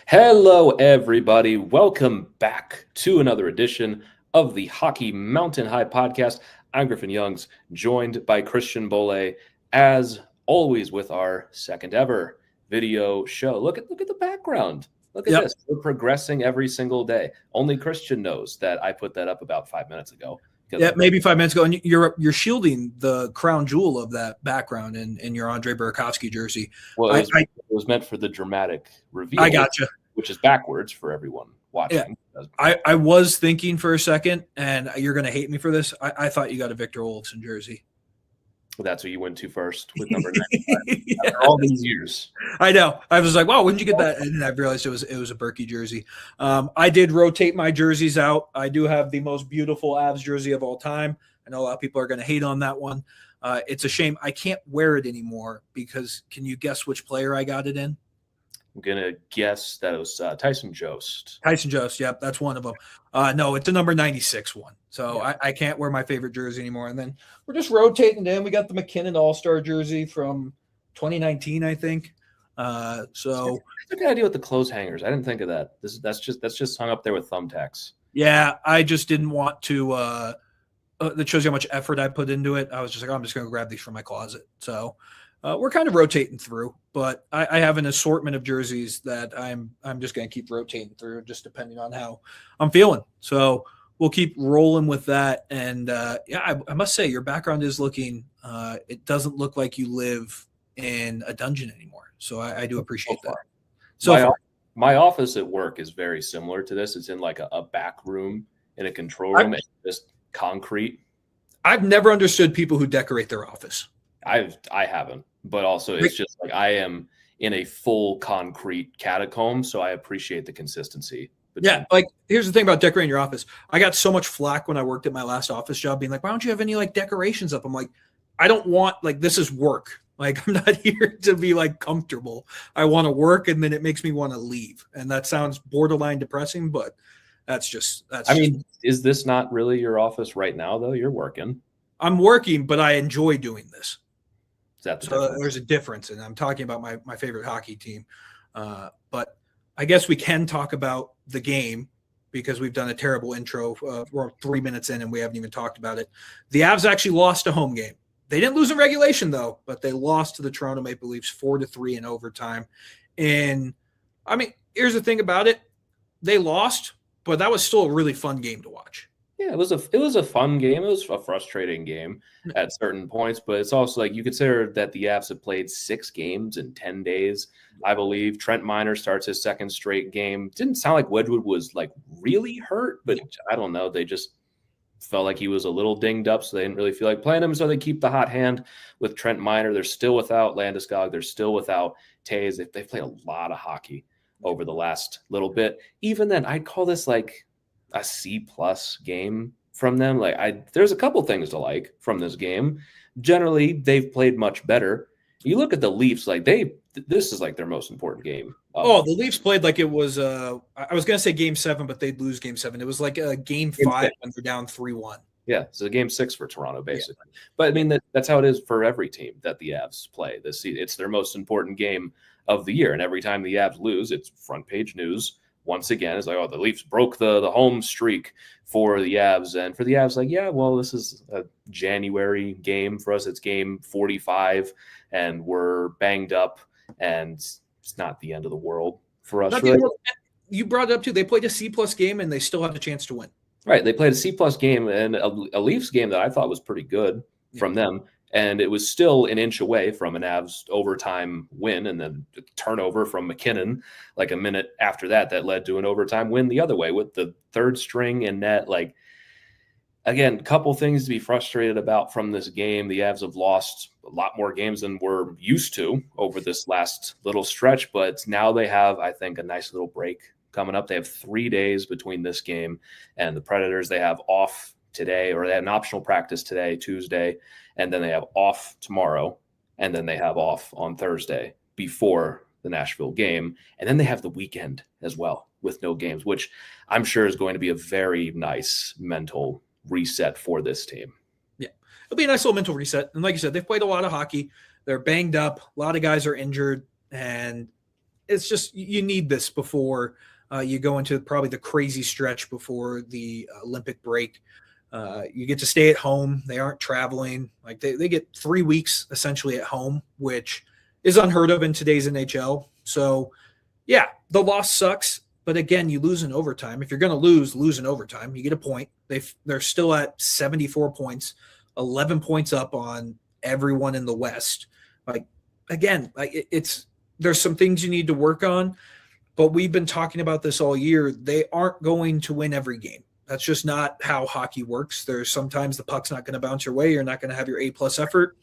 Hello, everybody. Welcome back to another edition of the Hockey Mountain High podcast. I'm Griffin Youngs, joined by Christian Bolle, as always, with our second ever video show. Look at the background. Look at this. We're progressing every single day. Only Christian knows that I put that up about 5 minutes ago. Yeah, maybe 5 minutes ago, and you're shielding the crown jewel of that background in your Andre Burakovsky jersey. Well, it was meant for the dramatic reveal. I gotcha. Which is backwards for everyone watching. Yeah. I was thinking for a second, and you're going to hate me for this. I thought you got a Victor Olofsson jersey. Well, that's what you went to first with number 95 after all these years. I know. I was like, wow, when did you get that? And I realized it was a Berkey jersey. I did rotate my jerseys out. I do have the most beautiful Avs jersey of all time. I know a lot of people are going to hate on that one. It's a shame I can't wear it anymore because can you guess which player I got it in? I'm going to guess that it was Tyson Jost. Tyson Jost, yep, that's one of them. No, it's a number 96 one. So yeah. I can't wear my favorite jersey anymore. And then we're just rotating in. We got the McKinnon All-Star jersey from 2019, I think. So it's a good idea with the clothes hangers. I didn't think of that. That's just hung up there with thumbtacks. Yeah, I just didn't want to that shows you how much effort I put into it. I was just like, I'm just going to grab these from my closet. So we're kind of rotating through, but I have an assortment of jerseys that I'm just going to keep rotating through, just depending on how I'm feeling. So we'll keep rolling with that. And I must say, your background is looking. It doesn't look like you live in a dungeon anymore. So I do appreciate that. So my office at work is very similar to this. It's in like a back room in a control room. It's just concrete. I've never understood people who decorate their office. I haven't. But also, it's just like I am in a full concrete catacomb, so I appreciate the consistency. Yeah, like here's the thing about decorating your office. I got so much flack when I worked at my last office job being like, why don't you have any like decorations up? I'm like, I don't want, like, this is work. Like, I'm not here to be like comfortable. I want to work, and then it makes me want to leave. And that sounds borderline depressing, but that's I mean, is this not really your office right now, though? You're working. I'm working, but I enjoy doing this. So there's a difference, and I'm talking about my favorite hockey team. But I guess we can talk about the game because we've done a terrible intro. We're 3 minutes in, and we haven't even talked about it. The Avs actually lost a home game. They didn't lose in regulation, though, but they lost to the Toronto Maple Leafs 4-3 in overtime. And, I mean, here's the thing about it. They lost, but that was still a really fun game to watch. Yeah, it was a fun game. It was a frustrating game at certain points, but it's also like you consider that the Avs have played 6 games in 10 days, I believe. Trent Miner starts his second straight game. Didn't sound like Wedgwood was like really hurt, but I don't know. They just felt like he was a little dinged up, so they didn't really feel like playing him. So they keep the hot hand with Trent Miner. They're still without Landeskog. They're still without Taves. They've played a lot of hockey over the last little bit. Even then, I'd call this like a C+ game from them. Like there's a couple things to like from this game. Generally, they've played much better. You look at the Leafs, like this is like their most important game. The Leafs played like it was I was gonna say game 7, but they'd lose game 7. It was like a game 5 when they're down 3-1. Yeah, so game 6 for Toronto, basically. Yeah. But I mean that's how it is for every team that the Avs play this season. It's their most important game of the year, and every time the Avs lose, it's front page news. Once again, it's like, oh, the Leafs broke the home streak for the Avs. And for the Avs, like, yeah, well, this is a January game for us. It's game 45, and we're banged up, and it's not the end of the world for us. Really. You brought it up, too. They played a C+ game, and they still had a chance to win. Right. They played a C+ game and a Leafs game that I thought was pretty good from them. And it was still an inch away from an Avs overtime win, and then a turnover from McKinnon like a minute after that led to an overtime win the other way with the third string in net. Like, again, a couple things to be frustrated about from this game. The Avs have lost a lot more games than we're used to over this last little stretch, but now they have, I think, a nice little break coming up. They have 3 days between this game and the Predators. They have off today, or they have an optional practice today, Tuesday, and then they have off tomorrow, and then they have off on Thursday before the Nashville game, and then they have the weekend as well with no games, which I'm sure is going to be a very nice mental reset for this team. Yeah, it'll be a nice little mental reset. And like you said, they've played a lot of hockey. They're banged up. A lot of guys are injured, and it's just you need this before you go into probably the crazy stretch before the Olympic break. You get to stay at home. They aren't traveling. Like they get 3 weeks essentially at home, which is unheard of in today's NHL. So, yeah, the loss sucks. But again, you lose in overtime. If you're going to lose in overtime. You get a point. They're still at 74 points, 11 points up on everyone in the West. Like again, there's some things you need to work on. But we've been talking about this all year. They aren't going to win every game. That's just not how hockey works. There's sometimes the puck's not going to bounce your way. You're not going to have your A+ effort,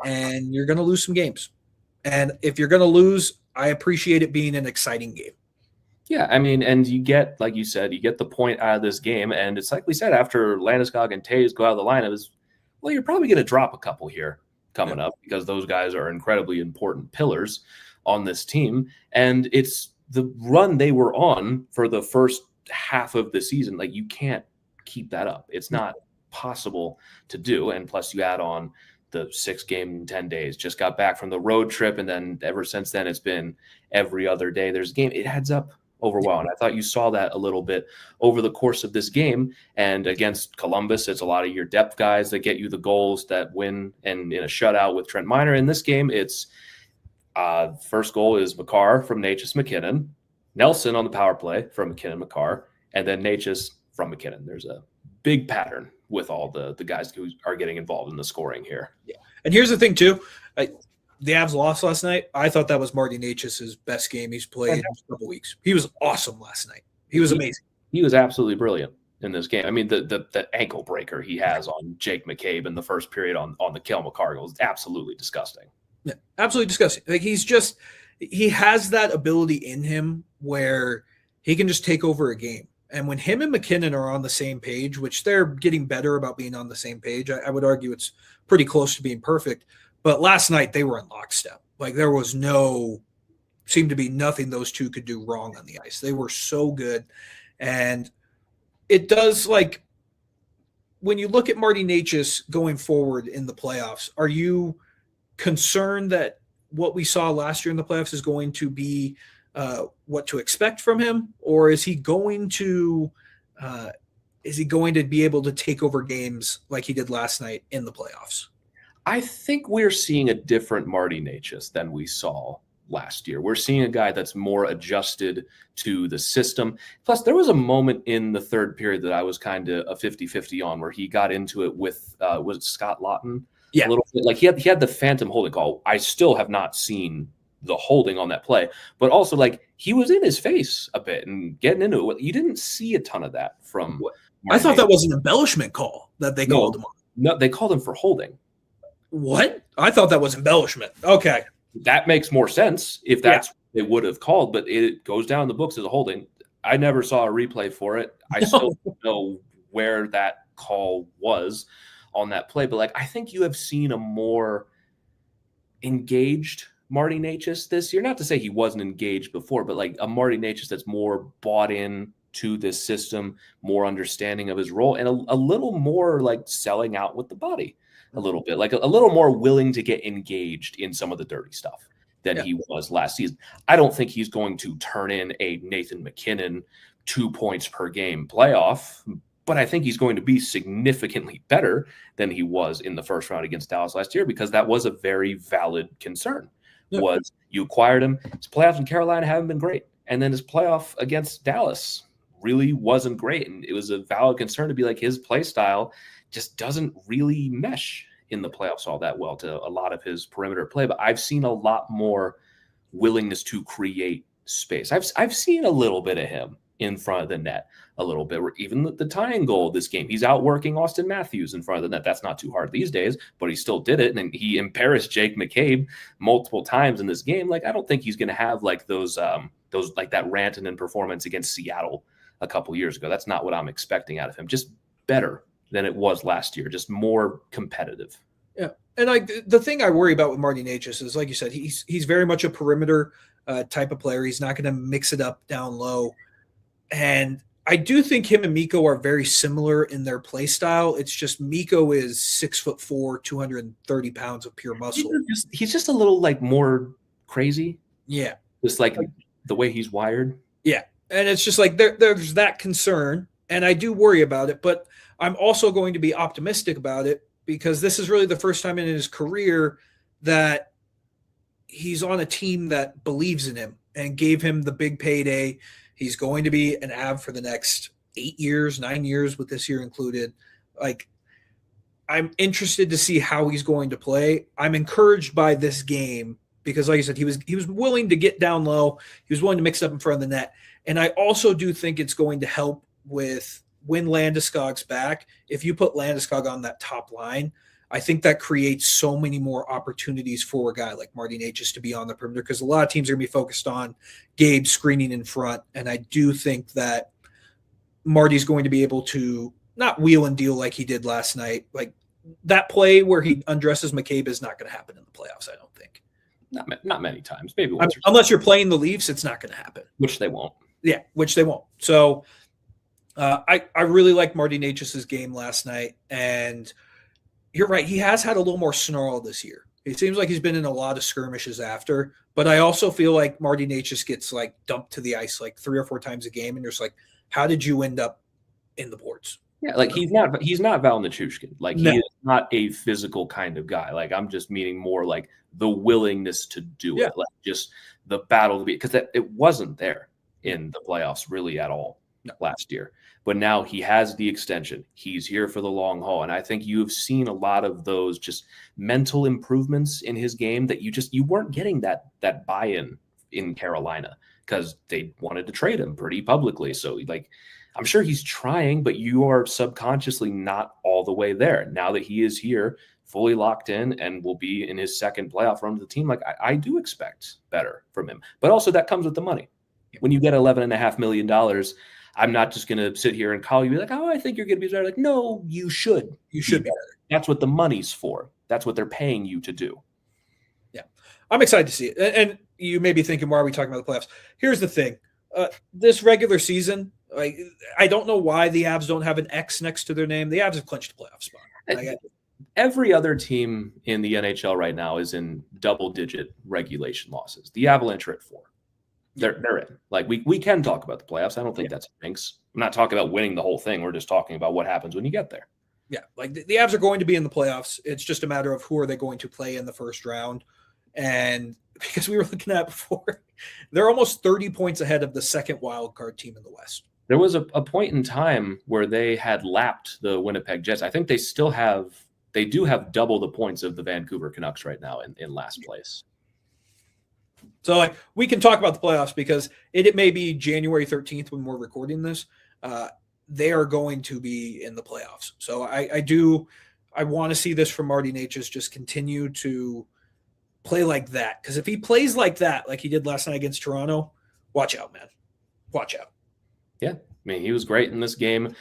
and you're going to lose some games. And if you're going to lose, I appreciate it being an exciting game. Yeah, I mean, and you get, like you said, you get the point out of this game, and it's like we said, after Landeskog and Taves go out of the lineup, well, you're probably going to drop a couple here coming up because those guys are incredibly important pillars on this team, and it's the run they were on for the first half of the season. Like, you can't keep that up. It's not possible to do. And plus you add on the 6 game in 10 days, just got back from the road trip. And then ever since then, it's been every other day there's a game. It adds up over a while. And I thought you saw that a little bit over the course of this game. And against Columbus, it's a lot of your depth guys that get you the goals that win. And in a shutout with Trent Miner in this game, it's first goal is Makar from Natchez McKinnon, Nelson on the power play from McKinnon Makar, and then Natchez from McKinnon. There's a big pattern with all the guys who are getting involved in the scoring here. Yeah. And here's the thing, too. The Avs lost last night. I thought that was Marty Natchez's best game he's played in a couple weeks. He was awesome last night. He was amazing. He was absolutely brilliant in this game. I mean, the ankle breaker he has on Jake McCabe in the first period on the Cale Makar goal is absolutely disgusting. Yeah, absolutely disgusting. Like, he has that ability in him where he can just take over a game. And when him and McKinnon are on the same page, which they're getting better about being on the same page, I would argue it's pretty close to being perfect. But last night they were in lockstep. Like, there was seemed to be nothing those two could do wrong on the ice. They were so good. And it does, like, when you look at Marty Natchez going forward in the playoffs, are you concerned that what we saw last year in the playoffs is going to be what to expect from him, or is he going to be able to take over games like he did last night in the playoffs? I think we're seeing a different Marty Natchez than we saw last year. We're seeing a guy that's more adjusted to the system. Plus, there was a moment in the third period that I was kind of a 50-50 on, where he got into it with was it Scott Lawton? Yeah, a little bit. Like, he had the phantom holding call. I still have not seen the holding on that play, but also, like, he was in his face a bit and getting into it. You didn't see a ton of that from I thought that was an embellishment call that they called him on. No, they called him for holding. What? I thought that was embellishment. Okay. That makes more sense if that's what they would have called, but it goes down the books as a holding. I never saw a replay for it. I still don't know where that call was on that play, but, like, I think you have seen a more engaged Marty Natchez this year. Not to say he wasn't engaged before, but, like, a Marty Natchez that's more bought in to this system, more understanding of his role, and a little more, like, selling out with the body a little bit, like a little more willing to get engaged in some of the dirty stuff than he was last season. I don't think he's going to turn in a Nathan McKinnon 2 points per game playoff, but I think he's going to be significantly better than he was in the first round against Dallas last year, because that was a very valid concern. Was you acquired him. His playoffs in Carolina haven't been great. And then his playoff against Dallas really wasn't great. And it was a valid concern to be like, his play style just doesn't really mesh in the playoffs all that well to a lot of his perimeter play. But I've seen a lot more willingness to create space. I've seen a little bit of him in front of the net a little bit, where even the tying goal this game, he's outworking Austin Matthews in front of the net. That's not too hard these days, but he still did it. And he embarrassed Jake McCabe multiple times in this game. Like, I don't think he's going to have like those like that Rantanen performance against Seattle a couple years ago. That's not what I'm expecting out of him. Just better than it was last year, just more competitive. Yeah. And the thing I worry about with Marty Natchez is, like you said, he's very much a perimeter type of player. He's not going to mix it up down low. And I do think him and Mikko are very similar in their play style. It's just Mikko is 6'4", 230 pounds of pure muscle. He's just a little, like, more crazy. Yeah. Just like the way he's wired. Yeah. And it's just like there's that concern. And I do worry about it, but I'm also going to be optimistic about it because this is really the first time in his career that he's on a team that believes in him and gave him the big payday. He's going to be an Av for the next 8 years, 9 years, with this year included. Like, I'm interested to see how he's going to play. I'm encouraged by this game because, like I said, he was willing to get down low. He was willing to mix up in front of the net. And I also do think it's going to help with when Landeskog's back. If you put Landeskog on that top line, I think that creates so many more opportunities for a guy like Marty Necas to be on the perimeter because a lot of teams are going to be focused on Gabe screening in front. And I do think that Marty's going to be able to not wheel and deal like he did last night. Like that play where he undresses McCabe is not going to happen in the playoffs, I don't think. Not many times. Maybe once unless you're playing the Leafs, it's not going to happen. Which they won't. Yeah, which they won't. So I really liked Marty Necas' game last night. And you're right. He has had a little more snarl this year. It seems like he's been in a lot of skirmishes after. But I also feel like Marty Necas gets like dumped to the ice like 3 or 4 times a game. And you're just like, how did you end up in the boards? Yeah, like he's not Val Nichushkin. Like he is not a physical kind of guy. Like I'm just meaning more like the willingness to do it, like just the battle to be, because it wasn't there in the playoffs really at all last year. But now he has the extension. He's here for the long haul, and I think you've seen a lot of those just mental improvements in his game that you weren't getting that buy-in in Carolina because they wanted to trade him pretty publicly. So like, I'm sure he's trying, but you are subconsciously not all the way there. Now that he is here, fully locked in, and will be in his second playoff run to the team, like I do expect better from him. But also that comes with the money. When you get $11.5 million, I'm not just going to sit here and call you like, oh, I think you're going to be better. Like, no, you should. You should be better. That's what the money's for. That's what they're paying you to do. Yeah. I'm excited to see it. And you may be thinking, why are we talking about the playoffs? Here's the thing. This regular season, like, I don't know why the Avs don't have an X next to their name. The Avs have clinched a playoff spot. Every other team in the NHL right now is in double-digit regulation losses. The Avalanche are at 4. They're in. Like we can talk about the playoffs. I don't think that's a jinx. I'm not talking about winning the whole thing. We're just talking about what happens when you get there. Yeah, like the Avs are going to be in the playoffs. It's just a matter of who are they going to play in the first round. And because we were looking at before, they're almost 30 points ahead of the second wild card team in the West. There was a point in time where they had lapped the Winnipeg Jets. I think they do have double the points of the Vancouver Canucks right now in last place. So like we can talk about the playoffs because it may be January 13th when we're recording this. They are going to be in the playoffs. So I want to see this from Marty Necas just continue to play like that. Because if he plays like that, like he did last night against Toronto, watch out, man. Watch out. Yeah. I mean, he was great in this game.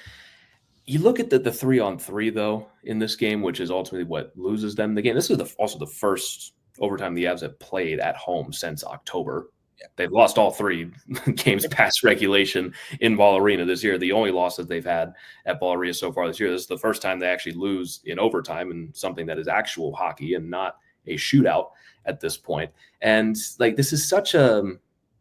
You look at the 3-on-3 though in this game, which is ultimately what loses them the game. This is also the first overtime the Avs have played at home since October. Yeah. They've lost all 3 games past regulation in Ball Arena this year. The only losses they've had at Ball Arena so far this year. This is the first time they actually lose in overtime in something that is actual hockey and not a shootout at this point. And like this is such an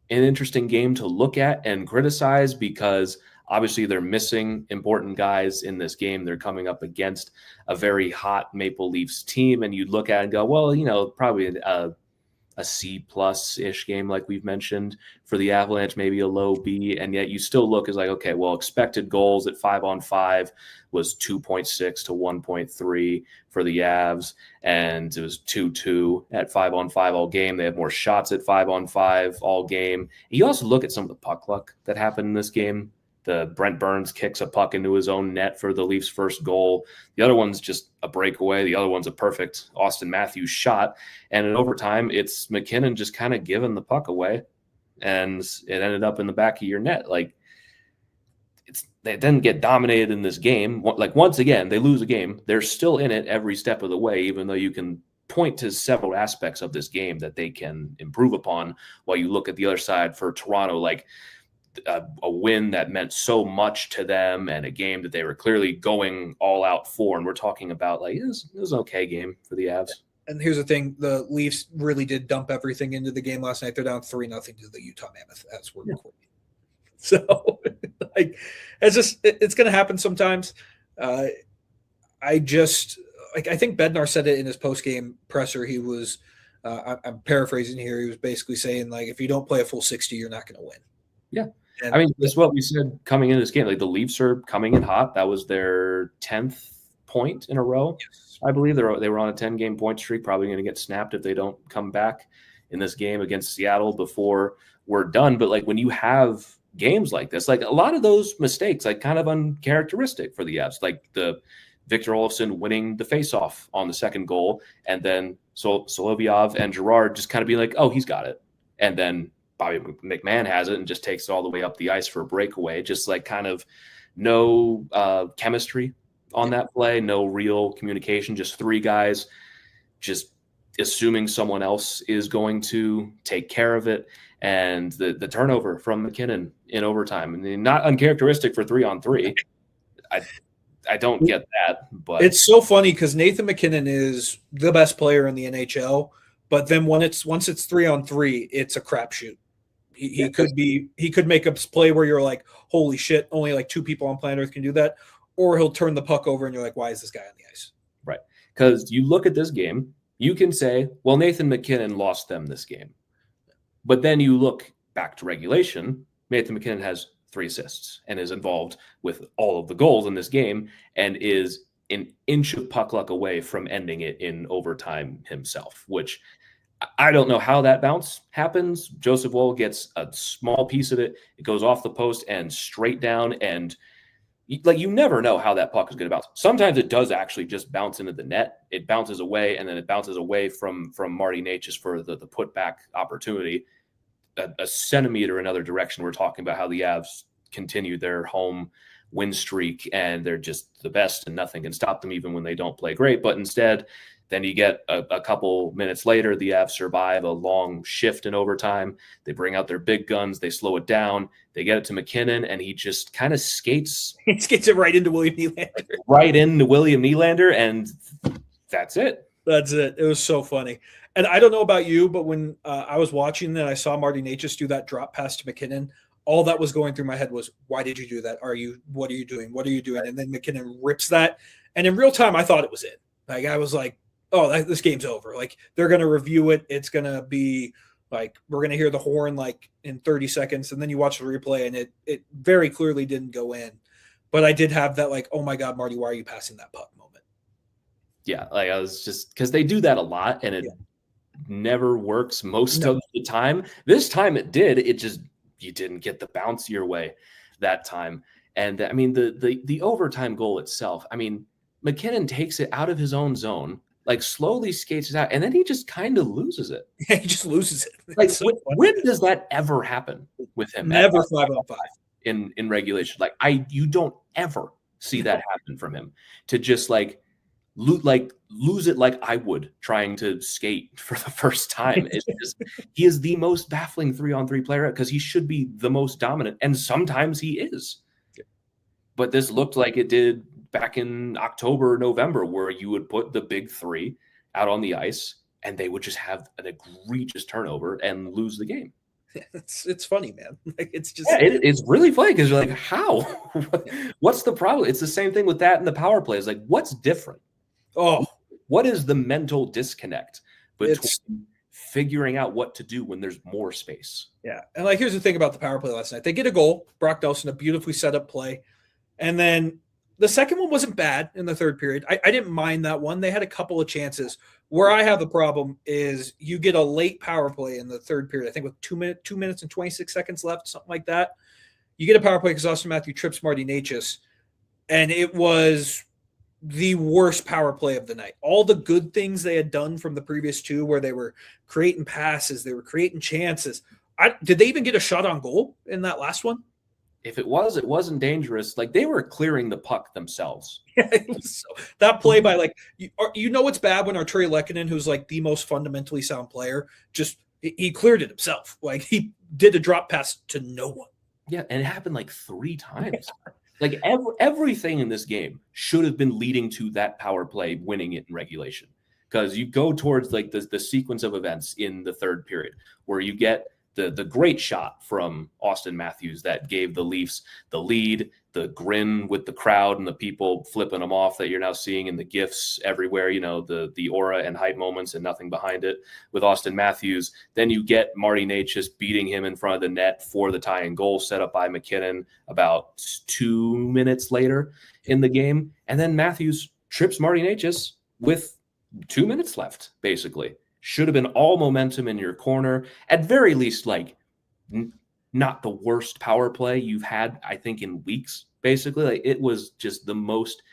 interesting game to look at and criticize because obviously they're missing important guys in this game. They're coming up against a very hot Maple Leafs team, and you look at it and go, well, probably a C+-ish game like we've mentioned for the Avalanche, maybe a low B, and yet you still look as like, okay, well, expected goals at 5-on-5 was 2.6 to 1.3 for the Avs, and it was 2-2 at 5-on-5 all game. They had more shots at 5-on-5 all game. You also look at some of the puck luck that happened in this game. The Brent Burns kicks a puck into his own net for the Leafs' first goal. The other one's just a breakaway. The other one's a perfect Austin Matthews shot. And in overtime, it's McKinnon just kind of giving the puck away, and it ended up in the back of your net. Like they didn't get dominated in this game. Like once again, they lose a game. They're still in it every step of the way, even though you can point to several aspects of this game that they can improve upon. While you look at the other side for Toronto, like a win that meant so much to them and a game that they were clearly going all out for. And we're talking about like, it was an okay game for the Avs. And here's the thing: the Leafs really did dump everything into the game last night. They're down 3-0 to the Utah Mammoth as we're recording. So, like, it's going to happen sometimes. I think Bednar said it in his post game presser. He was, I'm paraphrasing here. He was basically saying, like, if you don't play a full 60, you're not going to win. Yeah. And I mean, that's what we said coming into this game. Like, the Leafs are coming in hot. That was their 10th point in a row. Yes. I believe they were on a 10-game point streak, probably going to get snapped if they don't come back in this game against Seattle before we're done. But, like, when you have games like this, like, a lot of those mistakes, like, kind of uncharacteristic for the Avs, like the Victor Olofsson winning the faceoff on the second goal, and then Solovyov and Girard just kind of be like, oh, he's got it. And then Bobby McMahon has it and just takes it all the way up the ice for a breakaway. Just like kind of no chemistry on that play, no real communication, just three guys just assuming someone else is going to take care of it. And the turnover from McKinnon in overtime, I mean, not uncharacteristic for 3-on-3. I don't get that, but it's so funny because Nathan McKinnon is the best player in the NHL, but then once it's 3-on-3, it's a crapshoot. He could make a play where you're like, holy shit, only like two people on planet Earth can do that, or he'll turn the puck over and you're like, why is this guy on the ice? Right, because you look at this game, you can say, well, Nathan McKinnon lost them this game, but then you look back to regulation. Nathan McKinnon has 3 assists and is involved with all of the goals in this game and is an inch of puck luck away from ending it in overtime himself, which I don't know how that bounce happens. Joseph Woll gets a small piece of it. It goes off the post and straight down. And like, you never know how that puck is going to bounce. Sometimes it does actually just bounce into the net. It bounces away, and then it bounces away from Marty Necas for the putback opportunity. A centimeter another direction. We're talking about how the Avs continue their home win streak and they're just the best and nothing can stop them even when they don't play great. But instead, then you get a couple minutes later, the Avs survive a long shift in overtime. They bring out their big guns. They slow it down. They get it to McKinnon, and he just kind of skates. He skates it right into William Nylander. Right into William Nylander, and that's it. That's it. It was so funny. And I don't know about you, but when I was watching that, I saw Marty Necas do that drop pass to McKinnon. All that was going through my head was, why did you do that? What are you doing? What are you doing? And then McKinnon rips that. And in real time, I thought it was it. Like, I was like, oh, this game's over. Like, they're going to review it. It's going to be like, we're going to hear the horn like in 30 seconds. And then you watch the replay and it very clearly didn't go in. But I did have that like, oh my God, Marty, why are you passing that puck moment? Yeah. Like, I was just, because they do that a lot and it never works most of the time. This time it did. It just, you didn't get the bounce your way that time. And I mean, the overtime goal itself, I mean, McKinnon takes it out of his own zone, like slowly skates it out, and then he just kind of loses it. Yeah, he just loses it. Like, so when does that ever happen with him? Never 5-on-5 in regulation. Like, you don't ever see that happen from him, to just like lose it like I would trying to skate for the first time. It's just, he is the most baffling 3-on-3 player because he should be the most dominant, and sometimes he is. But this looked like it did back in October, November, where you would put the big three out on the ice and they would just have an egregious turnover and lose the game. It's funny, man. Like, it's just it's really funny because you're like, how? What's the problem? It's the same thing with that in the power play. It's like, what's different? Oh, what is the mental disconnect between figuring out what to do when there's more space? Yeah. And like, here's the thing about the power play last night. They get a goal, Brock Nelson, a beautifully set up play. And then the second one wasn't bad in the third period. I didn't mind that one. They had a couple of chances. Where I have the problem is you get a late power play in the third period, I think with 2 minutes and 26 seconds left, something like that. You get a power play because Austin Matthews trips Marty Necas, and it was the worst power play of the night. All the good things they had done from the previous two, where they were creating passes, they were creating chances. Did they even get a shot on goal in that last one? If it wasn't dangerous. Like, they were clearing the puck themselves. That play by, like, you know, it's bad when Arturi Lehkonen, who's like the most fundamentally sound player, just he cleared it himself. Like, he did a drop pass to no one. Yeah, and it happened like 3 times. Like, everything in this game should have been leading to that power play winning it in regulation. because you go towards like the sequence of events in the third period where you get the great shot from Austin Matthews that gave the Leafs the lead, the grin with the crowd and the people flipping them off that you're now seeing in the GIFs everywhere, the aura and hype moments and nothing behind it with Austin Matthews. Then you get Marty Necas beating him in front of the net for the tying goal set up by McKinnon about 2 minutes later in the game. And then Matthews trips Marty Necas with 2 minutes left, basically. Should have been all momentum in your corner. At very least, like, not the worst power play you've had, I think, in weeks, basically. Like, it was just the most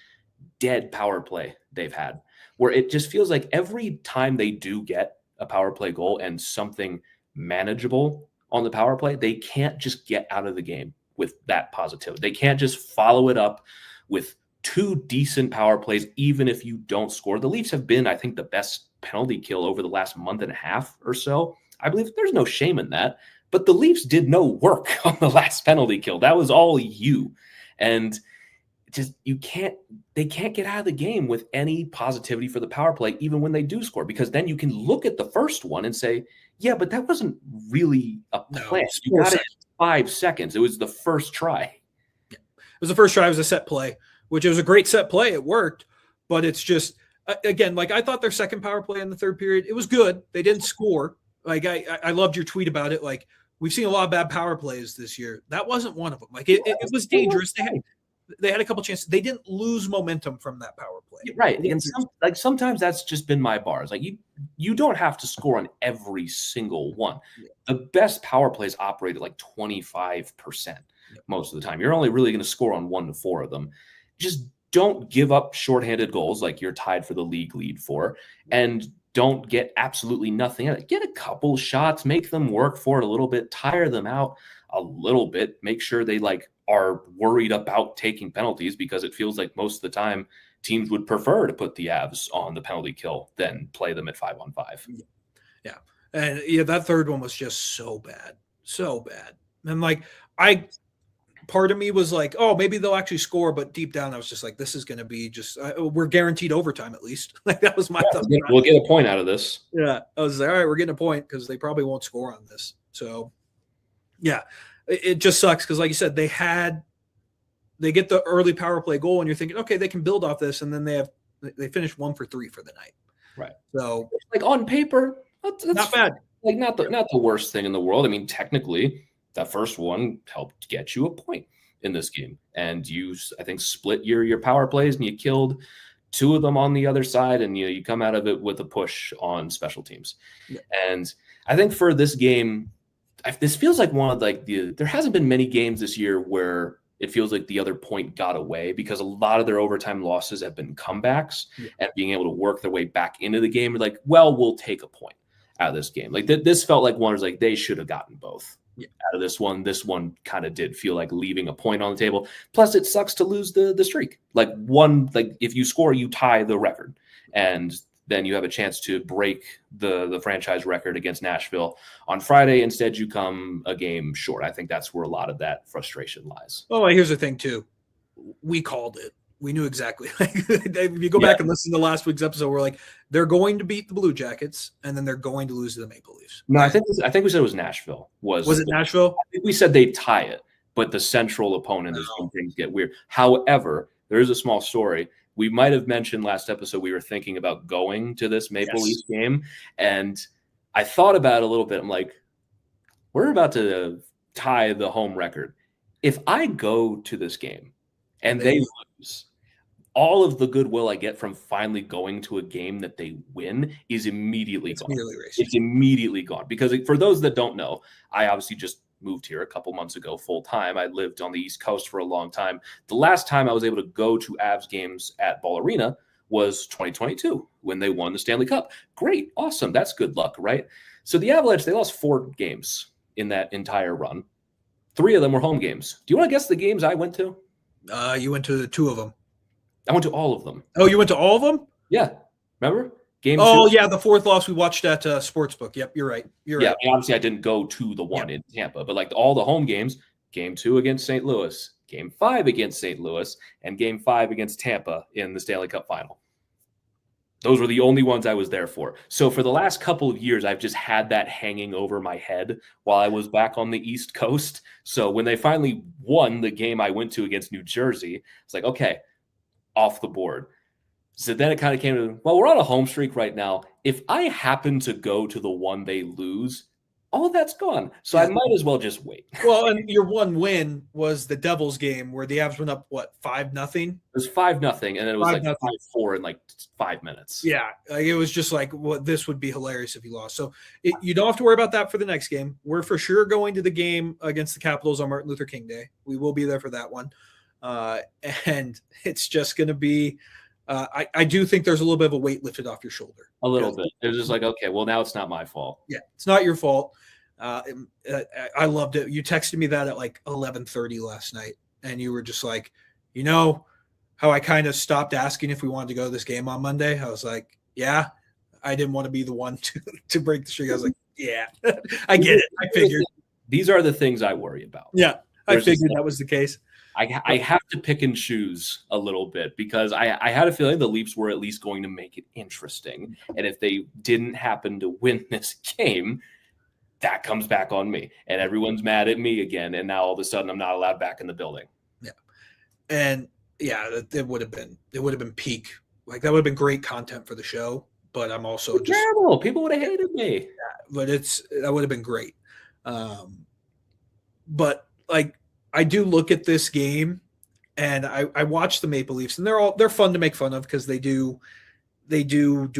dead power play they've had, where it just feels like every time they do get a power play goal and something manageable on the power play, they can't just get out of the game with that positivity. They can't just follow it up with 2 decent power plays, even if you don't score. The Leafs have been, I think, the best penalty kill over the last month and a half or so. I believe there's no shame in that, but the Leafs did no work on the last penalty kill. That was all you. And just, they can't get out of the game with any positivity for the power play, even when they do score, because then you can look at the first one and say, yeah, but that wasn't really a plan. You got it in 5 seconds. It was the first try. Yeah. It was the first try. It was a set play, which was a great set play. It worked, but it's just, again, like I thought their second power play in the third period, it was good. They didn't score. Like I loved your tweet about it. Like, we've seen a lot of bad power plays this year. That wasn't one of them. Like it was dangerous. They had a couple chances. They didn't lose momentum from that power play. Right. And sometimes that's just been my bars. Like you don't have to score on every single one. Yeah. The best power plays operate at like 25% most of the time. You're only really going to score on 1 to 4 of them. Just don't give up shorthanded goals like you're tied for the league lead for, and don't get absolutely nothing out of it. Get a couple shots, make them work for it a little bit, tire them out a little bit, make sure they like are worried about taking penalties, because it feels like most of the time teams would prefer to put the Avs on the penalty kill than play them at 5-on-5. Yeah. And that third one was just so bad. And like, part of me was like, oh, maybe they'll actually score. But deep down, I was just like, this is going to be just, we're guaranteed overtime at least. Like, that was my thought. We'll get a point out of this. Yeah. I was like, all right, we're getting a point because they probably won't score on this. So, yeah, it just sucks because, like you said, they get the early power play goal and you're thinking, okay, they can build off this. And then they finish 1 for 3 for the night. Right. So, like, on paper, that's not bad. Like, not the worst thing in the world. I mean, technically, that first one helped get you a point in this game. And you, I think, split your power plays and you killed 2 of them on the other side. And you come out of it with a push on special teams. Yeah. And I think for this game, this feels like one of there hasn't been many games this year where it feels like the other point got away, because a lot of their overtime losses have been comebacks and being able to work their way back into the game. Like, well, we'll take a point out of this game. Like this felt like one was like, they should have gotten both. Out of this one. This one kind of did feel like leaving a point on the table. Plus, it sucks to lose the streak. Like if you score, you tie the record, and then you have a chance to break the franchise record against Nashville on Friday. Instead, you come a game short. I think that's where a lot of that frustration lies. Oh, here's the thing too. We called it. We knew exactly. If you go back and listen to last week's episode, we're like, they're going to beat the Blue Jackets, and then they're going to lose to the Maple Leafs. No, I think we said it was Nashville. Was it Nashville? I think we said they'd tie it, but the central opponent is when things get weird. However, there is a small story. We might have mentioned last episode we were thinking about going to this Maple Leafs game, and I thought about it a little bit. I'm like, we're about to tie the home record. If I go to this game and they lose, all of the goodwill I get from finally going to a game that they win is immediately gone. It's immediately gone. Because for those that don't know, I obviously just moved here a couple months ago full time. I lived on the East Coast for a long time. The last time I was able to go to Avs games at Ball Arena was 2022 when they won the Stanley Cup. Great. Awesome. That's good luck, right? So the Avalanche, they lost 4 games in that entire run. 3 of them were home games. Do you want to guess the games I went to? You went to 2 of them. I went to all of them. Oh, you went to all of them? Yeah. Remember? Game 2. Oh, yeah, the 4th loss we watched at Sportsbook. Yep, you're right. Yeah, I mean, obviously I didn't go to the one in Tampa, but like all the home games, Game 2 against St. Louis, Game 5 against St. Louis, and Game 5 against Tampa in the Stanley Cup Final. Those were the only ones I was there for. So for the last couple of years, I've just had that hanging over my head while I was back on the East Coast. So when they finally won the game I went to against New Jersey, it's like, okay, off the board. So then it kind of came to, well, we're on a home streak right now. If I happen to go to the one they lose, all that's gone. So I might as well just wait. Well, and your one win was the Devils game where the Avs went up, what, 5-0? It was 5-0, and then it was 5-0. like 5-4 in like 5 minutes. Yeah, like it was just like, well, this would be hilarious if you lost. So you don't have to worry about that for the next game. We're for sure going to the game against the Capitals on Martin Luther King Day. We will be there for that one. And it's just going to be I do think there's a little bit of a weight lifted off your shoulder. A little bit. It was just like, okay, well, now it's not my fault. Yeah, it's not your fault. I loved it. You texted me that at like 11:30 last night, and you were just like, you know how I kind of stopped asking if we wanted to go to this game on Monday? I was like, yeah. I didn't want to be the one to break the streak. I was like, yeah, I get it. I figured. These are the things I worry about. Yeah, I figured that was the case. I have to pick and choose a little bit because I had a feeling the Leafs were at least going to make it interesting. And if they didn't happen to win this game, that comes back on me. And everyone's mad at me again. And now all of a sudden I'm not allowed back in the building. Yeah. And yeah, it would have been peak. Like that would have been great content for the show. But I'm also just terrible. People would have hated me. Yeah, but that would have been great. But like I do look at this game and I watch the Maple Leafs and they're fun to make fun of because they do a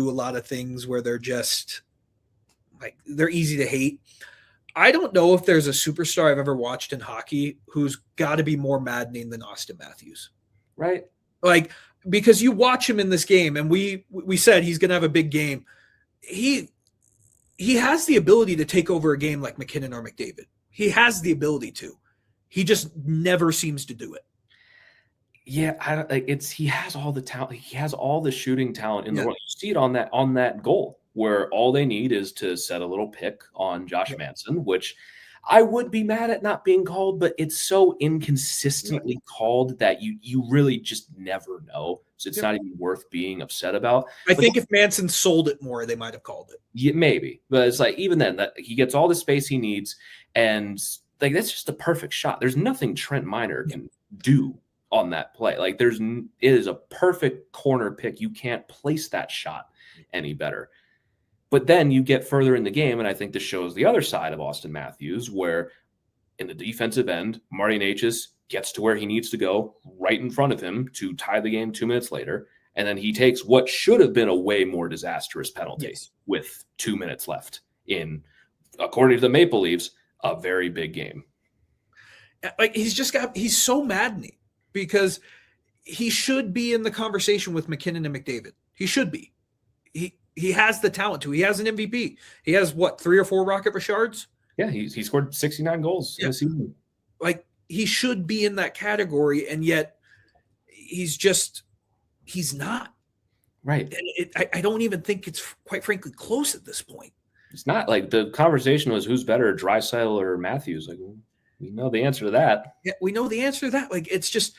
lot of things where they're just like they're easy to hate. I don't know if there's a superstar I've ever watched in hockey who's got to be more maddening than Austin Matthews. Right. Like because you watch him in this game and we said he's going to have a big game. He has the ability to take over a game like McKinnon or McDavid. He has the ability to. He just never seems to do it. Yeah, he has all the talent. He has all the shooting talent in the world. You see it on that goal where all they need is to set a little pick on Josh Manson, which I would be mad at not being called, but it's so inconsistently called that you really just never know. So it's not even worth being upset about. I think if Manson sold it more, they might have called it. Yeah, maybe. But it's like even then that he gets all the space he needs and like that's just a perfect shot. There's nothing Trent Miner can do on that play. Like it is a perfect corner pick. You can't place that shot any better. But then you get further in the game, and I think this shows the other side of Austin Matthews, where in the defensive end, Marty Necas gets to where he needs to go right in front of him to tie the game 2 minutes later. And then he takes what should have been a way more disastrous penalty with 2 minutes left in, according to the Maple Leafs, a very big game. Like he's so maddening because he should be in the conversation with McKinnon and McDavid. He should be. He has the talent to. He has an MVP. He has 3 or 4 Rocket Richards. Yeah, he scored 69 goals in the season. Like he should be in that category, and yet he's not. Right. And I don't even think it's quite frankly close at this point. It's not like the conversation was who's better, Draisaitl or Matthews. Like we know the answer to that. Yeah, we know the answer to that. Like it's just,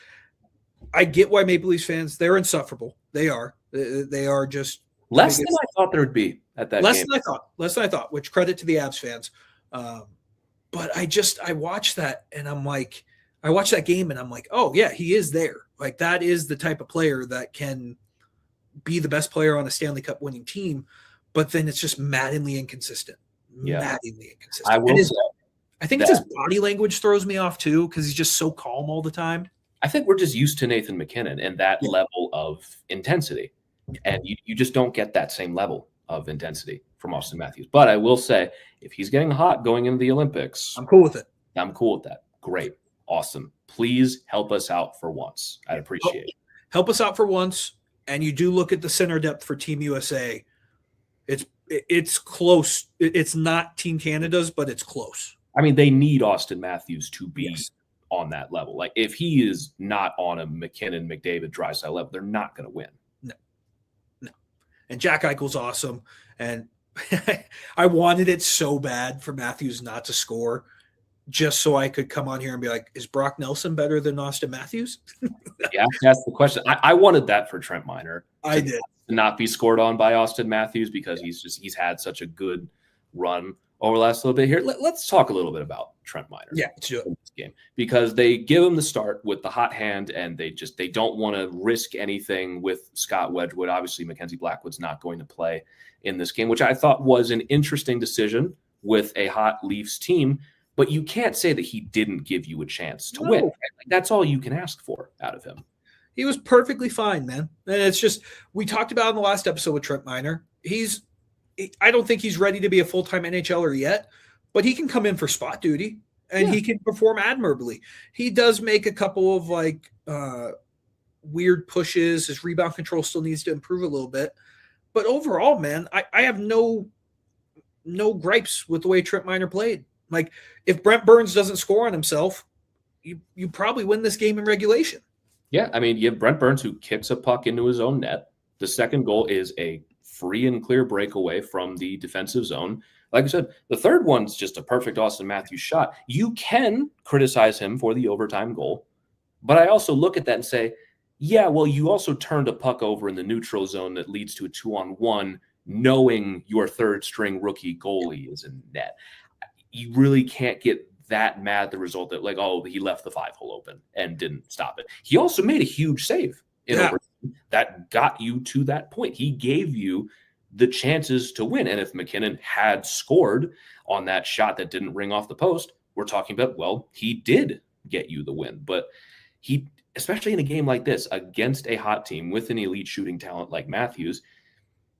I get why Maple Leafs fans, they're insufferable. They are. They are just less than I thought there would be at that less game. Less than I thought. Which credit to the Avs fans. But I watched that and I'm like, I watched that game and I'm like, oh yeah, he is there. Like that is the type of player that can be the best player on a Stanley Cup winning team. But then it's just maddeningly inconsistent. Maddeningly inconsistent. I will say I think it's his body language throws me off too because he's just so calm all the time. I think we're just used to Nathan McKinnon and that level of intensity. And you just don't get that same level of intensity from Austin Matthews. But I will say, if he's getting hot going into the Olympics, I'm cool with it. I'm cool with that. Great. Awesome. Please help us out for once. I'd appreciate it. Help us out for once. And you do look at the center depth for Team USA. It's close. It's not Team Canada's, but it's close. I mean, they need Austin Matthews to be on that level. Like, if he is not on a McKinnon, McDavid, Draisaitl level, they're not going to win. No. And Jack Eichel's awesome. And I wanted it so bad for Matthews not to score just so I could come on here and be like, is Brock Nelson better than Austin Matthews? Yeah, that's the question. I wanted that for Trent Miner. I did. to not be scored on by Austin Matthews because he's had such a good run over the last little bit here. Let's talk a little bit about Trent Miner. Yeah, let's do it. In this game, because they give him the start with the hot hand, and they don't want to risk anything with Scott Wedgwood. Obviously, Mackenzie Blackwood's not going to play in this game, which I thought was an interesting decision with a hot Leafs team. But you can't say that he didn't give you a chance to win. Like, that's all you can ask for out of him. He was perfectly fine, man. And it's just, we talked about in the last episode with Trent Miner. I don't think he's ready to be a full-time NHLer yet, but he can come in for spot duty and he can perform admirably. He does make a couple of like weird pushes. His rebound control still needs to improve a little bit. But overall, man, I have no gripes with the way Trent Miner played. Like, if Brent Burns doesn't score on himself, you probably win this game in regulation. Yeah, I mean, you have Brent Burns who kicks a puck into his own net. The second goal is a free and clear breakaway from the defensive zone. Like I said, the third one's just a perfect Austin Matthews shot. You can criticize him for the overtime goal, but I also look at that and say, yeah, well, you also turned a puck over in the neutral zone that leads to a 2-on-1, knowing your third-string rookie goalie is in net. You really can't get that mad the result that, like, oh, he left the 5-hole open and didn't stop it. He also made a huge save in overtime that got you to that point. He gave you the chances to win. And if McKinnon had scored on that shot that didn't ring off the post, we're talking about, well, he did get you the win. But he, especially in a game like this, against a hot team with an elite shooting talent like Matthews,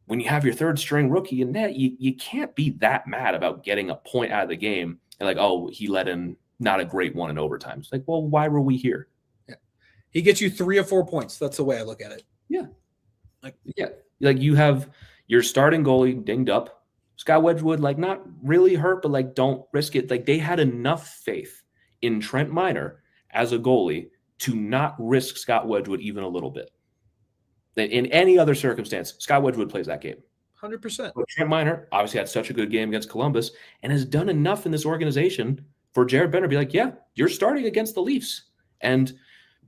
when you have your third string rookie in net, you can't be that mad about getting a point out of the game and like, oh, he let in not a great one in overtime. It's like, well, why were we here? Yeah. He gets you 3 or 4 points. That's the way I look at it. Yeah. Like you have your starting goalie dinged up. Scott Wedgwood, like, not really hurt, but like, don't risk it. Like, they had enough faith in Trent Miner as a goalie to not risk Scott Wedgwood even a little bit. In any other circumstance, Scott Wedgwood plays that game. 100%. But Trent Miner obviously had such a good game against Columbus and has done enough in this organization for Jared Benner to be like, yeah, you're starting against the Leafs, and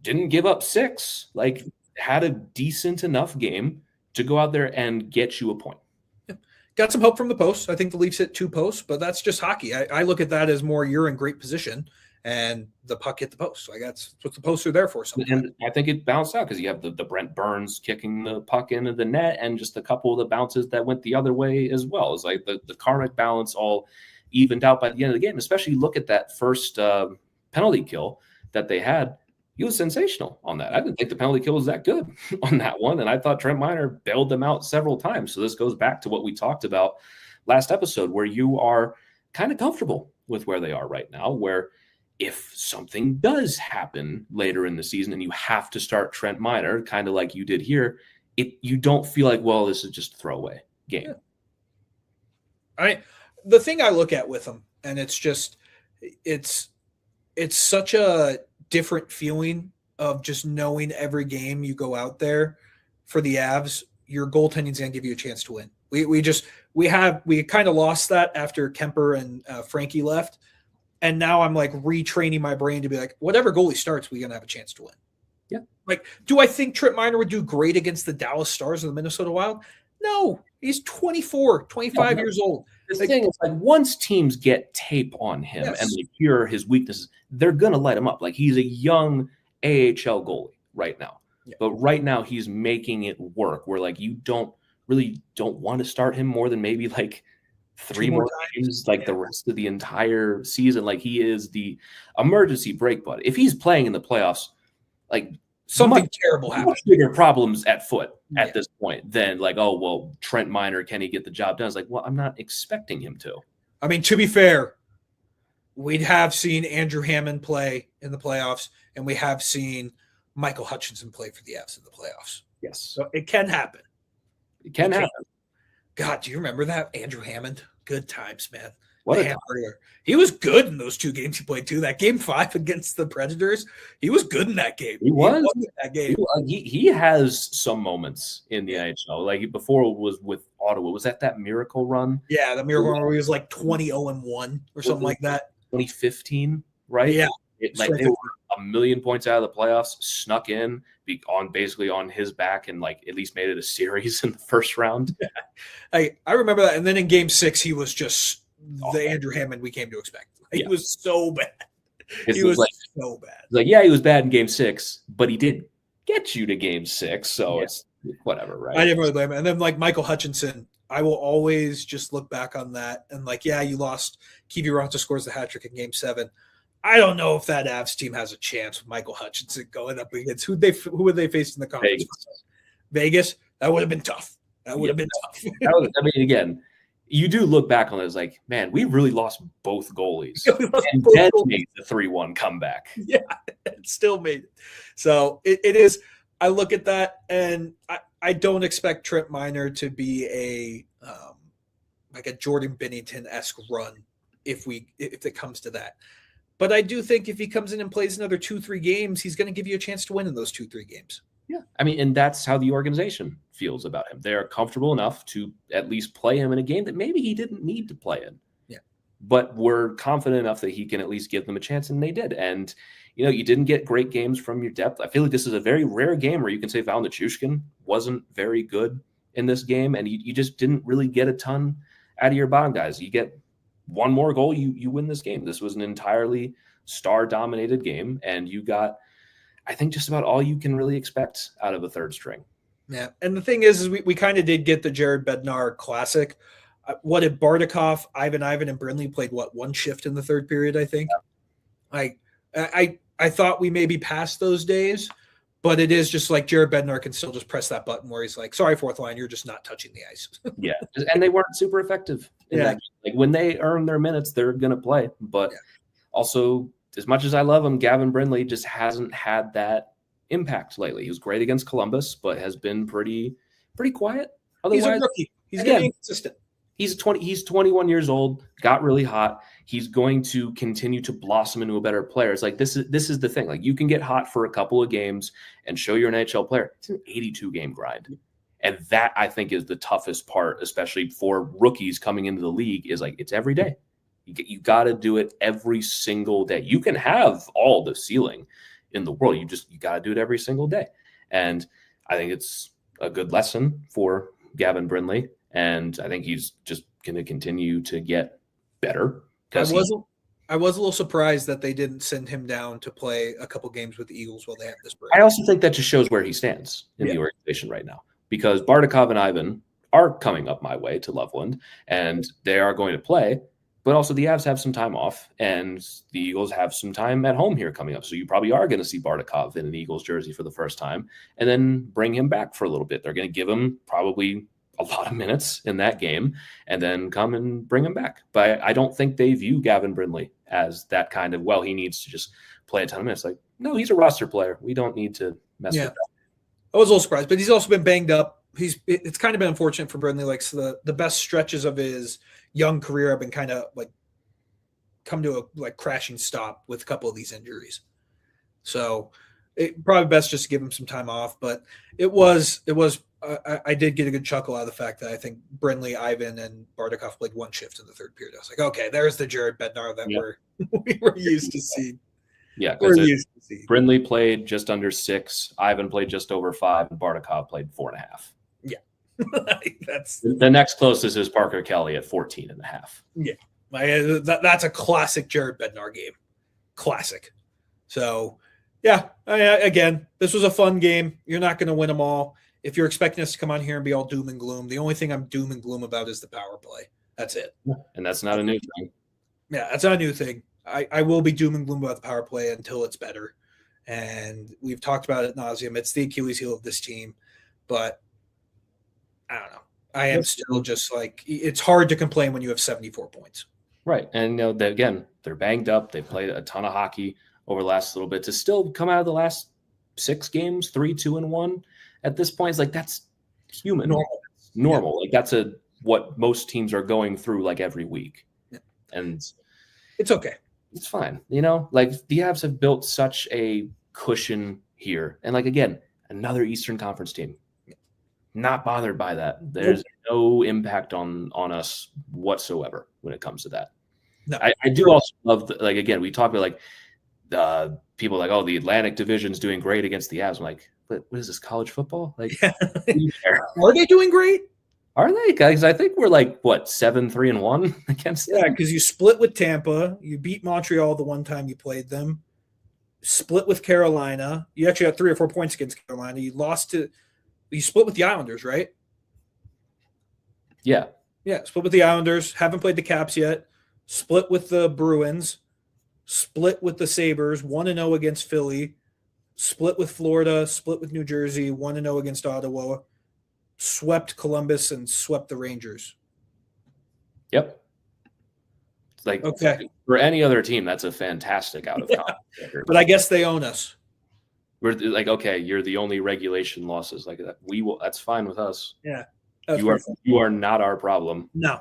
didn't give up 6. Like, had a decent enough game to go out there and get you a point. Yeah. Got some help from the post. I think the Leafs hit 2 posts, but that's just hockey. I look at that as more you're in great position and the puck hit the post. So that's what the posts are there for. And I think it bounced out because you have the Brent Burns kicking the puck into the net and just a couple of the bounces that went the other way as well. It's like the karmic balance all evened out by the end of the game. Especially look at that first penalty kill that they had. He was sensational on that. I didn't think the penalty kill was that good on that one. And I thought Trent Miner bailed them out several times. So this goes back to what we talked about last episode, where you are kind of comfortable with where they are right now, where if something does happen later in the season and you have to start Trent Miner, kind of like you did here, you don't feel like, well, this is just a throwaway game. Yeah. The thing I look at with him, and it's such a different feeling of just knowing every game you go out there for the Avs, your goaltending is going to give you a chance to win. We kind of lost that after Kemper and Frankie left. And now I'm like retraining my brain to be like, whatever goalie starts, we're going to have a chance to win. Yeah. Like, do I think Trent Miner would do great against the Dallas Stars or the Minnesota Wild? No, he's 24, 25 years old. The thing is, like, once teams get tape on him and they hear his weaknesses, they're going to light him up. Like, he's a young AHL goalie right now. Yeah. But right now he's making it work where, like, you don't want to start him more than maybe like 3 more games, like the rest of the entire season. Like, he is the emergency break buddy. If he's playing in the playoffs, like, something terrible happens. Much bigger problems at foot at this point than like, oh, well, Trent Miner, can he get the job done? It's like, well, I'm not expecting him to. I mean, to be fair, we have seen Andrew Hammond play in the playoffs, and we have seen Michael Hutchinson play for the Avs in the playoffs. Yes. So it can happen. It can happen. God, do you remember that? Andrew Hammond? Good times, man. What a time. He was good in those 2 games he played too. That game 5 against the Predators, he was good in that game. He was in that game. He has some moments in the NHL. Like, before it was with Ottawa. Was that miracle run? Yeah, the miracle run where he was like 20-0-1 or something like that. 2015, right? Yeah. They were a million points out of the playoffs, snuck in basically on his back, and like at least made it a series in the first round. I remember that. And then in Game 6, he was just the Andrew Hammond we came to expect. He was so bad. He was so bad. Like, yeah, he was bad in Game 6, but he did get you to Game 6, so it's whatever, right? I didn't really blame him. And then like Michael Hutchinson, I will always just look back on that and like, yeah, you lost. Kiviranta scores the hat trick in Game 7. I don't know if that Avs team has a chance with Michael Hutchinson going up against who would they face in the conference? Vegas. That would have been tough. That would have been tough. I mean, again, you do look back on it as like, man, we really lost both goalies. And then made the 3-1 comeback. Yeah, it still made it. So it is. I look at that, and I don't expect Trent Miner to be a like a Jordan Binnington-esque run if it comes to that. But I do think if he comes in and plays another 2-3 games, he's going to give you a chance to win in those 2-3 games. Yeah. I mean, and that's how the organization feels about him. They're comfortable enough to at least play him in a game that maybe he didn't need to play in. Yeah. But we're confident enough that he can at least give them a chance, and they did. And, you didn't get great games from your depth. I feel like this is a very rare game where you can say Val Nichushkin wasn't very good in this game, and you just didn't really get a ton out of your bottom guys. You get one more goal, you win this game. This was an entirely star-dominated game, and you got, I think, just about all you can really expect out of a third string. Yeah, and the thing is we kind of did get the Jared Bednar classic. What did Bardakov, Ivan, and Brindley played, one shift in the third period, I think? Yeah. I thought we maybe passed those days, but it is just like Jared Bednar can still just press that button where he's like, sorry, fourth line, you're just not touching the ice. Yeah, and they weren't super effective in that game. Like when they earn their minutes, they're going to play. But also, as much as I love him, Gavin Brindley just hasn't had that impact lately. He was great against Columbus, but has been pretty quiet. Otherwise, he's a rookie. He's getting inconsistent. He's 21 years old, got really hot. He's going to continue to blossom into a better player. It's like this is the thing. Like you can get hot for a couple of games and show you're an NHL player. It's an 82-game grind. And that, I think, is the toughest part, especially for rookies coming into the league, is like it's every day. You got to do it every single day. You can have all the ceiling in the world. You got to do it every single day. And I think it's a good lesson for Gavin Brindley. And I think he's just going to continue to get better. I was a little surprised that they didn't send him down to play a couple games with the Eagles while they have this break. I also think that just shows where he stands in the organization right now, because Bardakov and Ivan are coming up my way to Loveland, and they are going to play. But also the Avs have some time off, and the Eagles have some time at home here coming up. So you probably are going to see Bardakov in an Eagles jersey for the first time, and then bring him back for a little bit. They're going to give him probably a lot of minutes in that game and then come and bring him back. But I don't think they view Gavin Brindley as that kind of, he needs to just play a ton of minutes. Like, no, he's a roster player. We don't need to mess with that. I was a little surprised, but he's also been banged up. It's kind of been unfortunate for Brindley. Like the best stretches of his young career have been kind of like come to a crashing stop with a couple of these injuries. So it probably best just to give him some time off, but it was I did get a good chuckle out of the fact that I think Brindley, Ivan, and Bardakov played one shift in the third period. I was like, okay, there's the Jared Bednar that we were used to seeing. Yeah, because Brindley played just under 6, Ivan played just over 5, and Bardakov played 4.5. Yeah, that's the next closest is Parker Kelly at 14.5. Yeah, that's a classic Jared Bednar game, classic. So, yeah, again, this was a fun game. You're not going to win them all. If you're expecting us to come on here and be all doom and gloom, the only thing I'm doom and gloom about is the power play. That's it. And that's not a new thing. Yeah, that's not a new thing. I will be doom and gloom about the power play until it's better. And we've talked about it ad nauseum. It's the Achilles heel of this team. But I don't know. I am still just like, it's hard to complain when you have 74 points. Right. And they're banged up. They played a ton of hockey over the last little bit to still come out of the last 6 games, 3-2-1. At this point, it's like that's human. Normal. Yeah. Like that's what most teams are going through like every week. Yeah. And it's okay. It's fine. Like the Avs have built such a cushion here. And like, again, another Eastern Conference team. Not bothered by that. There's no impact on us whatsoever when it comes to that. No. I do also love, again, we talked about like people are like, oh, the Atlantic Division's doing great against the Avs. I'm like, what is this, college football? Like, are they doing great? Are they, guys? I think we're like, what, 7-3-1 against them? Yeah, because you split with Tampa. You beat Montreal the one time you played them. Split with Carolina. You actually got 3 or 4 points against Carolina. You split with the Islanders, right? Yeah. Yeah, split with the Islanders. Haven't played the Caps yet. Split with the Bruins. Split with the Sabres. 1-0 against Philly. Split with Florida. Split with New Jersey. 1-0 against Ottawa. Swept Columbus and swept the Rangers. Yep. Like, okay, for any other team, that's a fantastic out of conference record. But I guess they own us. We're like, okay, you're the only regulation losses like that. We will. That's fine with us. Yeah, you are not our problem. No,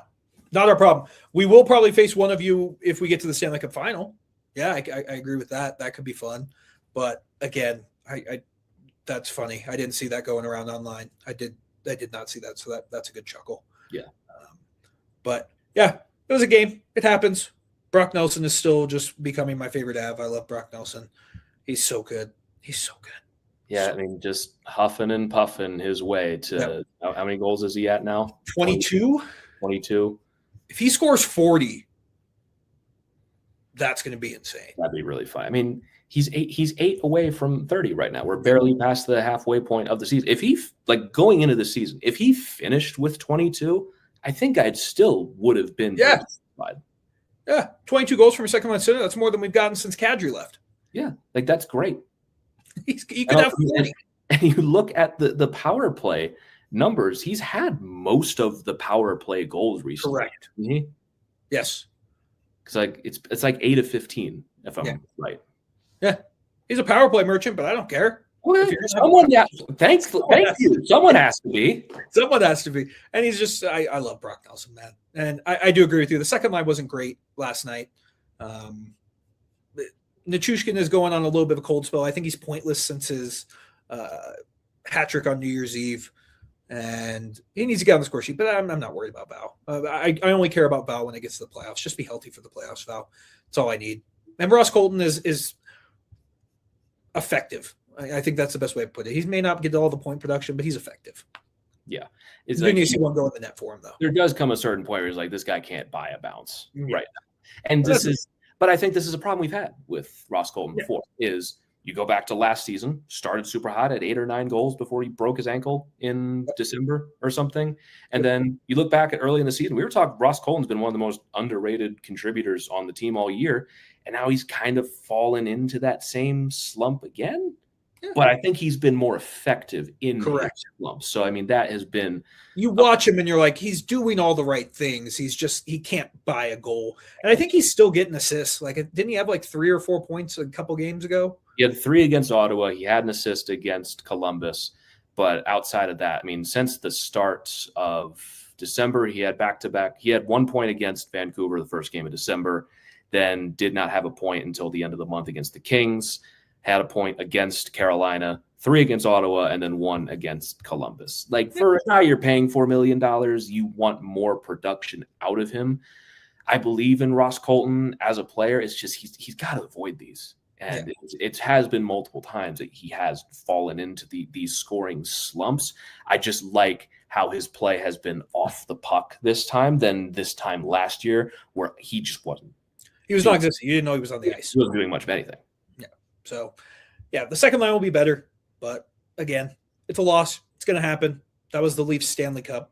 not our problem. We will probably face one of you if we get to the Stanley Cup final. Yeah, I agree with that. That could be fun. But again, I that's funny. I didn't see that going around online. I did not see that. So that's a good chuckle. Yeah. But yeah, it was a game. It happens. Brock Nelson is still just becoming my favorite Av. I love Brock Nelson. He's so good. He's so good. Yeah, I mean, just huffing and puffing his way to how many goals is he at now? 22? 22. If he scores 40, that's going to be insane. That'd be really fun. I mean, he's 8 away from 30 right now. We're barely past the halfway point of the season. If he, like, going into the season, if he finished with 22, I think I'd still would have been satisfied. Yeah, 22 goals from a second-line center. That's more than we've gotten since Kadri left. Yeah, like, that's great. He could have 40. And you look at the power play numbers, he's had most of the power play goals recently. Correct. Mm-hmm. Yes. Because like it's like 8 of 15, if I'm right. Yeah. He's a power play merchant, but I don't care. Well, thank you. Someone has to be. Someone has to be. And he's just I love Brock Nelson, man. And I do agree with you. The second line wasn't great last night. Nichushkin is going on a little bit of a cold spell. I think he's pointless since his hat trick on New Year's Eve. And he needs to get on the score sheet, but I'm not worried about Val. I only care about Val when it gets to the playoffs. Just be healthy for the playoffs, Val. That's all I need. And Ross Colton is effective. I think that's the best way to put it. He may not get all the point production, but he's effective. Yeah. It's like, you see one go in the net for him, though. There does come a certain point where he's like, this guy can't buy a bounce right now. And but I think this is a problem we've had with Ross Colton before, is you go back to last season, started super hot at 8 or 9 goals before he broke his ankle in December or something. And then you look back at early in the season, we were talking, Ross Colton's been one of the most underrated contributors on the team all year. And now he's kind of fallen into that same slump again. Yeah. But I think he's been more effective in his slumps. So, I mean, that has been. You watch him and you're like, he's doing all the right things. He can't buy a goal. And I think he's still getting assists. Like, didn't he have like 3 or 4 points a couple games ago? He had 3 against Ottawa. He had an assist against Columbus. But outside of that, I mean, since the start of December, he had back-to-back. He had 1 point against Vancouver the first game of December, then did not have a point until the end of the month against the Kings. Had a point against Carolina, 3 against Ottawa, and then 1 against Columbus. Like, for a guy you're paying $4 million, you want more production out of him. I believe in Ross Colton as a player. It's just he's got to avoid these. And it has been multiple times that he has fallen into these scoring slumps. I just like how his play has been off the puck this time than this time last year, where he just wasn't. He was not existing. You didn't know he was on the ice. He wasn't doing much of anything. So, yeah, the second line will be better. But, again, it's a loss. It's going to happen. That was the Leafs Stanley Cup.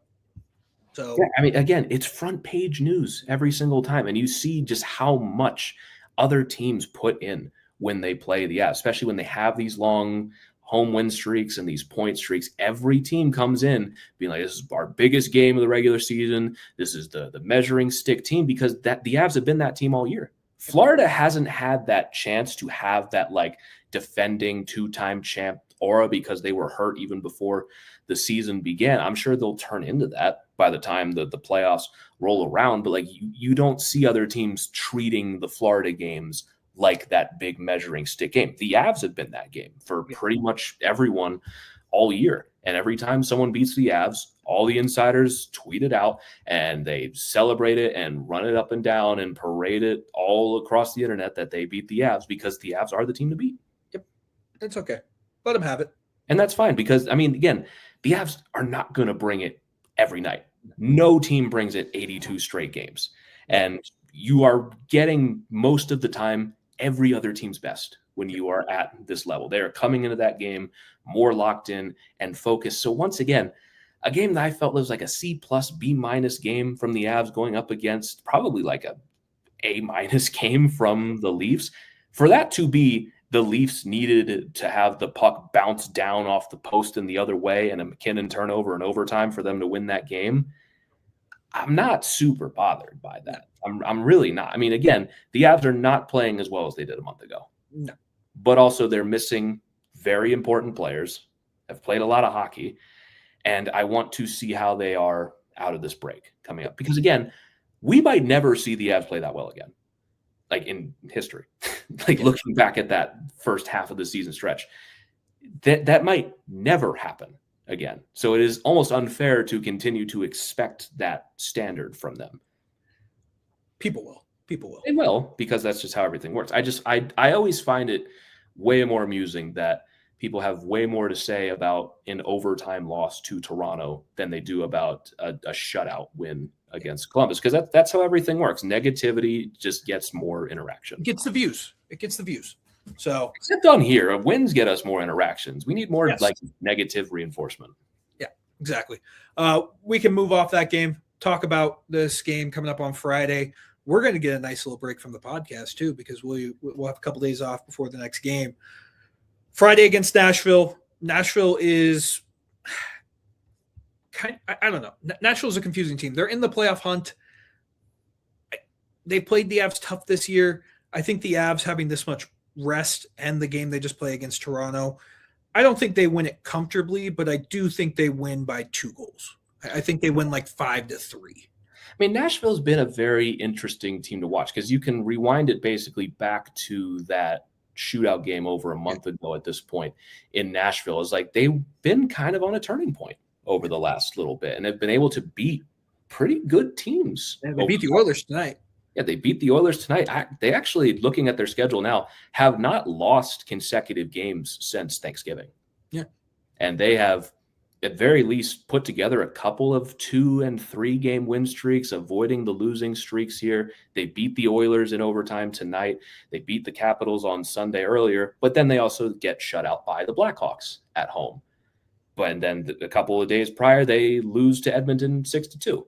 So, yeah, I mean, again, it's front page news every single time. And you see just how much other teams put in when they play the Avs, especially when they have these long home win streaks and these point streaks. Every team comes in being like, this is our biggest game of the regular season. This is the measuring stick team, because the Avs have been that team all year. Florida hasn't had that chance to have that, like, defending 2-time champ aura because they were hurt even before the season began. I'm sure they'll turn into that by the time the playoffs roll around. But, like, you don't see other teams treating the Florida games like that big measuring stick game. The Avs have been that game for pretty much everyone all year. And every time someone beats the Avs, all the insiders tweet it out and they celebrate it and run it up and down and parade it all across the internet that they beat the Avs because the Avs are the team to beat. Yep. It's okay. Let them have it. And that's fine because, I mean, again, the Avs are not going to bring it every night. No team brings it 82 straight games. And you are getting most of the time every other team's best when you are at this level. They are coming into that game more locked in and focused. So once again, a game that I felt was like a C plus B minus game from the Avs going up against probably like A minus game from the Leafs. For that to be the Leafs needed to have the puck bounce down off the post and the other way and a McKinnon turnover in overtime for them to win that game, I'm not super bothered by that. I'm really not. I mean, again, the Avs are not playing as well as they did a month ago. No. But also they're missing very important players, have played a lot of hockey, and I want to see how they are out of this break coming up. Because, again, we might never see the Avs play that well again, like in history. Looking back at that first half of the season stretch, that might never happen again. So it is almost unfair to continue to expect that standard from them. People will. They will, because that's just how everything works. I always find it way more amusing that people have way more to say about an overtime loss to Toronto than they do about a shutout win against Columbus, because that's how everything works. Negativity just gets more interaction. It gets the views. So except on here, wins get us more interactions. We need more negative reinforcement. Yeah, exactly. We can move off that game, talk about this game coming up on Friday. We're going to get a nice little break from the podcast too, because we'll have a couple days off before the next game. Friday against Nashville. Nashville is I don't know. Nashville is a confusing team. They're in the playoff hunt. They played the Avs tough this year. I think the Avs having this much rest and the game they just play against Toronto, I don't think they win it comfortably, but I do think they win by 2 goals. I think they win like 5-3. I mean, Nashville's been a very interesting team to watch because you can rewind it basically back to that shootout game over a month ago at this point in Nashville. It's like they've been kind of on a turning point over the last little bit and have been able to beat pretty good teams. Yeah, they beat the Oilers tonight. Yeah, they beat the Oilers tonight. They actually, looking at their schedule now, have not lost consecutive games since Thanksgiving. Yeah. And they have, at very least, put together a couple of 2 and 3 game win streaks, avoiding the losing streaks here. They beat the Oilers in overtime tonight. They beat the Capitals on Sunday earlier, but then they also get shut out by the Blackhawks at home. But then a couple of days prior, they lose to Edmonton 6-2.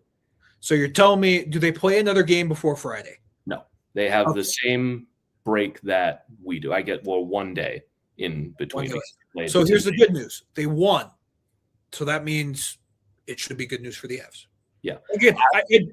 So you're telling me, do they play another game before Friday? No, they have the same break that we do. I get 1 day in between. So here's the good news. They won. So that means it should be good news for the Avs. Yeah. Again,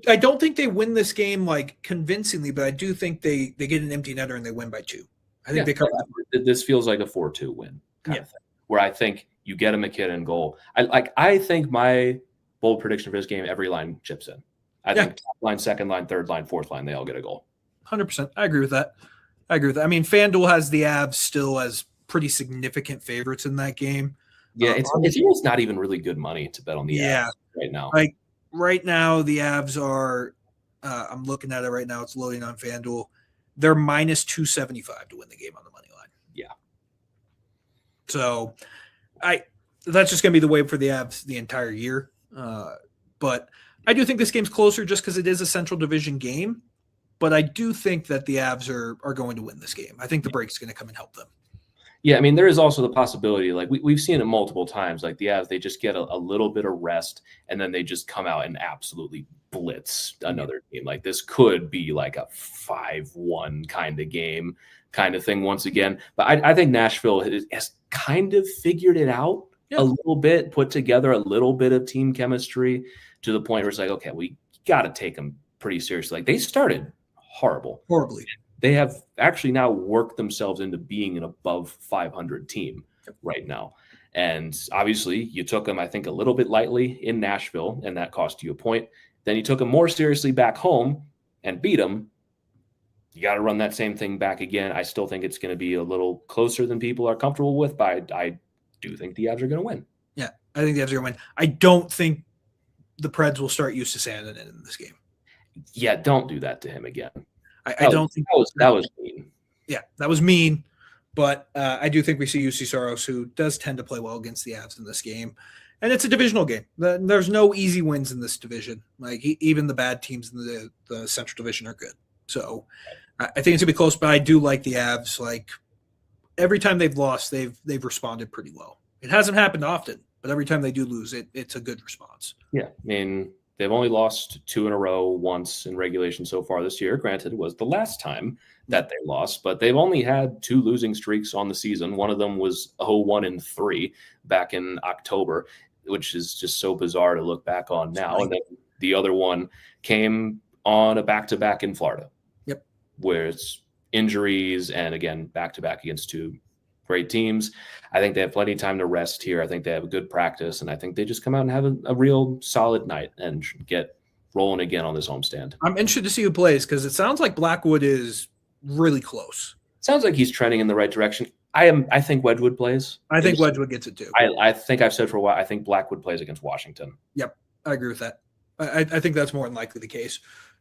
I don't think they win this game like convincingly, but I do think they get an empty netter and they win by 2. I think they cover. This feels like a 4-2 win kind of thing, where I think you get a McKinnon goal. I think my bold prediction for this game, every line chips in. I think top line, second line, third line, fourth line, they all get a goal. 100%. I agree with that. I mean, FanDuel has the Avs still as pretty significant favorites in that game. Yeah, it's almost not even really good money to bet on the Avs right now. Like right now, the Avs are. I'm looking at it right now. It's loading on FanDuel. They're minus 275 to win the game on the money line. Yeah. So, that's just going to be the way for the Avs the entire year. But I do think this game's closer just because it is a Central Division game. But I do think that the Avs are going to win this game. I think the break's going to come and help them. Yeah, I mean, there is also the possibility, like we've seen it multiple times, like the Avs, they just get a little bit of rest, and then they just come out and absolutely blitz another team. Like this could be like a 5-1 kind of game, kind of thing once again. But I think Nashville has kind of figured it out a little bit, put together a little bit of team chemistry to the point where it's like, okay, we got to take them pretty seriously. Like they started horribly. They have actually now worked themselves into being an above 500 team right now. And obviously you took them, I think, a little bit lightly in Nashville, and that cost you a point. Then you took them more seriously back home and beat them. You got to run that same thing back again. I still think it's going to be a little closer than people are comfortable with, but I do think the Avs are going to win. Yeah. I think the Avs are going to win. I don't think the Preds will start Jussi Sandin in this game. Yeah, don't do that to him again. I don't think that was mean. Yeah, that was mean. But I do think we see UC Saros, who does tend to play well against the Avs in this game. And it's a divisional game. There's no easy wins in this division. Like, even the bad teams in the Central Division are good. So I think it's going to be close, but I do like the Avs. Like, every time they've lost, they've responded pretty well. It hasn't happened often, but every time they do lose, it's a good response. Yeah, I mean, they've only lost 2 in a row once in regulation so far this year. Granted, it was the last time that they lost, but they've only had 2 losing streaks on the season. One of them was 0-1-3 back in October, which is just so bizarre to look back on now. And then the other one came on a back-to-back in Florida. Yep. Where it's injuries and, again, back-to-back against 2 great teams. I think they have plenty of time to rest here. I think they have a good practice, and I think they just come out and have a real solid night and get rolling again on this homestand. I'm interested to see who plays because it sounds like Blackwood is really close. Sounds like he's trending in the right direction. I think Wedgwood plays. I think Wedgwood gets it too. I think I've said for a while, I think Blackwood plays against Washington. Yep, I agree with that. I think that's more than likely the case.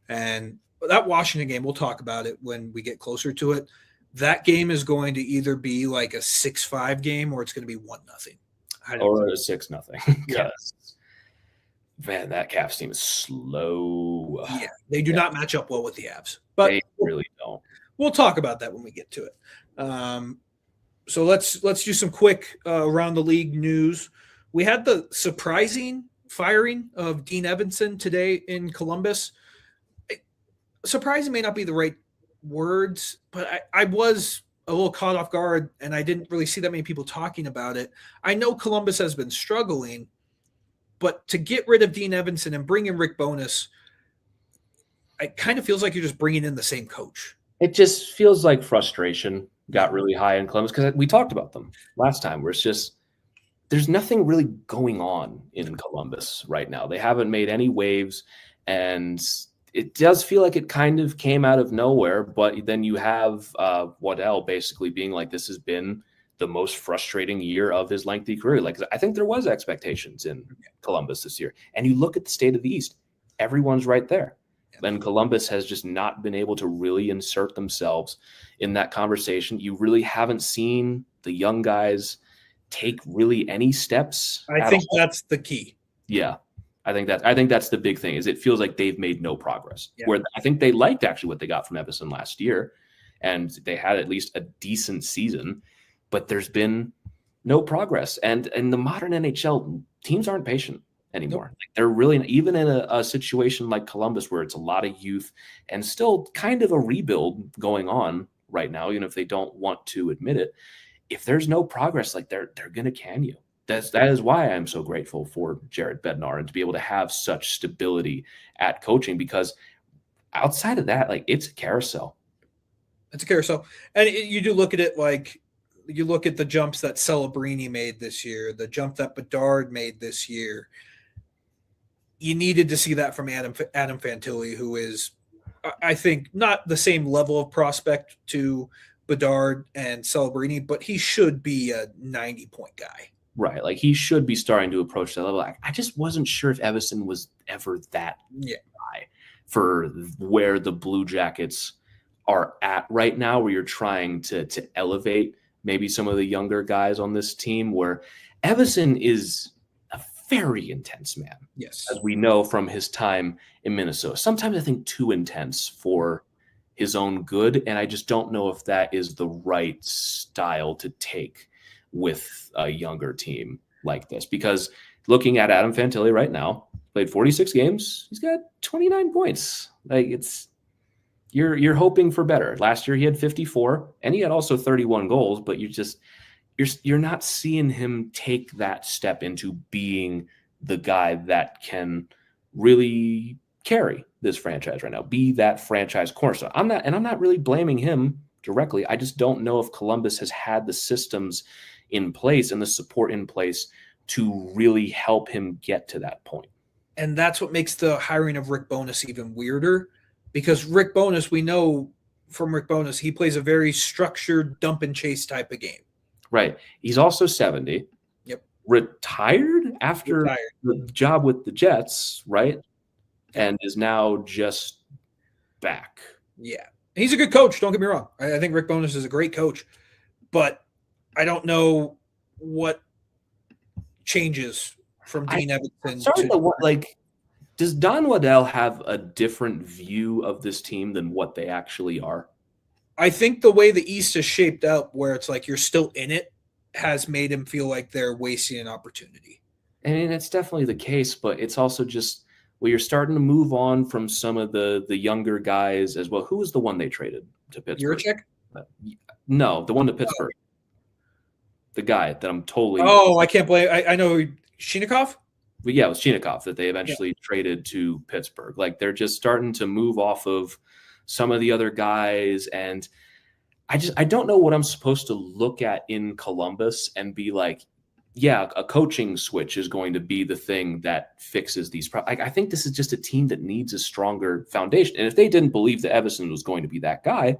And that Washington game, we'll talk about it when we get closer to it. That game is going to either be like a 6-5 game or it's going to be 1-0. Or a 6-0. Yeah. Man, that Caps team is slow. Yeah, they do not match up well with the Avs. But they really don't. We'll talk about that when we get to it. So let's do some quick around the league news. We had the surprising firing of Dean Evason today in Columbus. Surprising may not be the right words, but I was a little caught off guard, and I didn't really see that many people talking about it. I know Columbus has been struggling, but to get rid of Dean Evason and bring in Rick Bowness, it kind of feels like you're just bringing in the same coach. It just feels like frustration got really high in Columbus because we talked about them last time, where it's just there's nothing really going on in Columbus right now. They haven't made any waves, and it does feel like it kind of came out of nowhere. But then you have Waddell basically being like, this has been the most frustrating year of his lengthy career. Like, I think there was expectations in Columbus this year. And you look at the state of the East, everyone's right there. And Columbus has just not been able to really insert themselves in that conversation. You really haven't seen the young guys take really any steps. I think that's the key. Yeah. I think that's the big thing is it feels like they've made no progress. Yeah. Where I think they liked actually what they got from Evason last year, and they had at least a decent season, but there's been no progress. And in the modern NHL, teams aren't patient anymore. Like they're really, even in a situation like Columbus where it's a lot of youth and still kind of a rebuild going on right now, even if they don't want to admit it, if there's no progress, like they're going to can you. That is why I'm so grateful for Jared Bednar and to be able to have such stability at coaching, because outside of that, like it's a carousel. It's a carousel. And you do look at it like you look at the jumps that Celebrini made this year, the jump that Bedard made this year. You needed to see that from Adam Fantilli, who is, I think, not the same level of prospect to Bedard and Celebrini, but he should be a 90-point guy. Right. Like he should be starting to approach that level. I just wasn't sure if Evason was ever that guy for where the Blue Jackets are at right now, where you're trying to elevate maybe some of the younger guys on this team, where Evason is a very intense man. Yes. As we know from his time in Minnesota. Sometimes I think too intense for his own good. And I just don't know if that is the right style to take with a younger team like this, because looking at Adam Fantilli right now, played 46 games. He's got 29 points. Like you're hoping for better. Last year he had 54 and he had also 31 goals, but you're not seeing him take that step into being the guy that can really carry this franchise right now, be that franchise cornerstone. I'm not really blaming him directly. I just don't know if Columbus has had the systems in place and the support in place to really help him get to that point. And that's what makes the hiring of Rick Bowness even weirder, because Rick Bowness, we know from Rick Bowness, he plays a very structured dump and chase type of game. Right. He's also 70. Yep. Retired after Retired. the job with the Jets, right? And is now just back. Yeah. He's a good coach. Don't get me wrong. I think Rick Bowness is a great coach, but I don't know what changes from Dean Evason to does Don Waddell have a different view of this team than what they actually are? I think the way the East is shaped up, where it's like you're still in it, has made him feel like they're wasting an opportunity. I mean, it's definitely the case, but it's also just you're starting to move on from some of the younger guys as well. Who was the one they traded to Pittsburgh? Yurchek? No, the one to Pittsburgh. The guy that I'm totally. Oh, I can't blame. I know Shinikov. But yeah, it was Chinikov that they eventually traded to Pittsburgh. Like they're just starting to move off of some of the other guys, and I don't know what I'm supposed to look at in Columbus and be like, yeah, a coaching switch is going to be the thing that fixes these problems. I think this is just a team that needs a stronger foundation. And if they didn't believe that Evason was going to be that guy,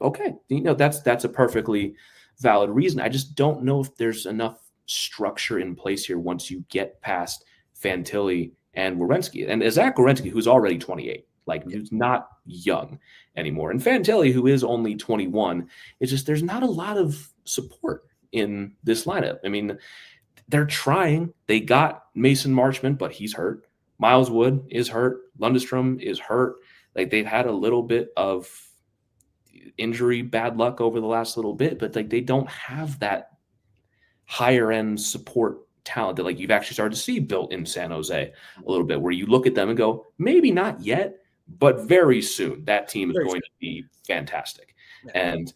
okay, that's a perfectly valid reason. I just don't know if there's enough structure in place here once you get past Fantilli and Werenski. And Zach Werenski, who's already 28, who's not young anymore. And Fantilli, who is only 21, it's just there's not a lot of support in this lineup. I mean, they're trying. They got Mason Marchment, but he's hurt. Miles Wood is hurt. Lundestrom is hurt. They've had a little bit of injury bad luck over the last little bit, but they don't have that higher end support talent that you've actually started to see built in San Jose a little bit, where you look at them and go, maybe not yet, but very soon that team is going to be fantastic. Yeah. And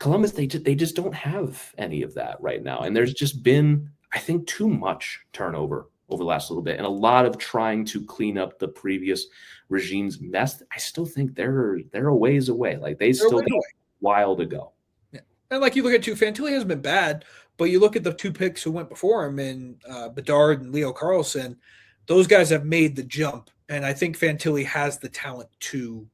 Columbus, they just don't have any of that right now. And there's just been, I think, too much turnover over the last little bit and a lot of trying to clean up the previous regime's mess. I still think they're a ways away. They still got a while to go. Yeah. And you look at Fantilli hasn't been bad, but you look at the two picks who went before him in Bedard and Leo Carlson, those guys have made the jump. And I think Fantilli has the talent to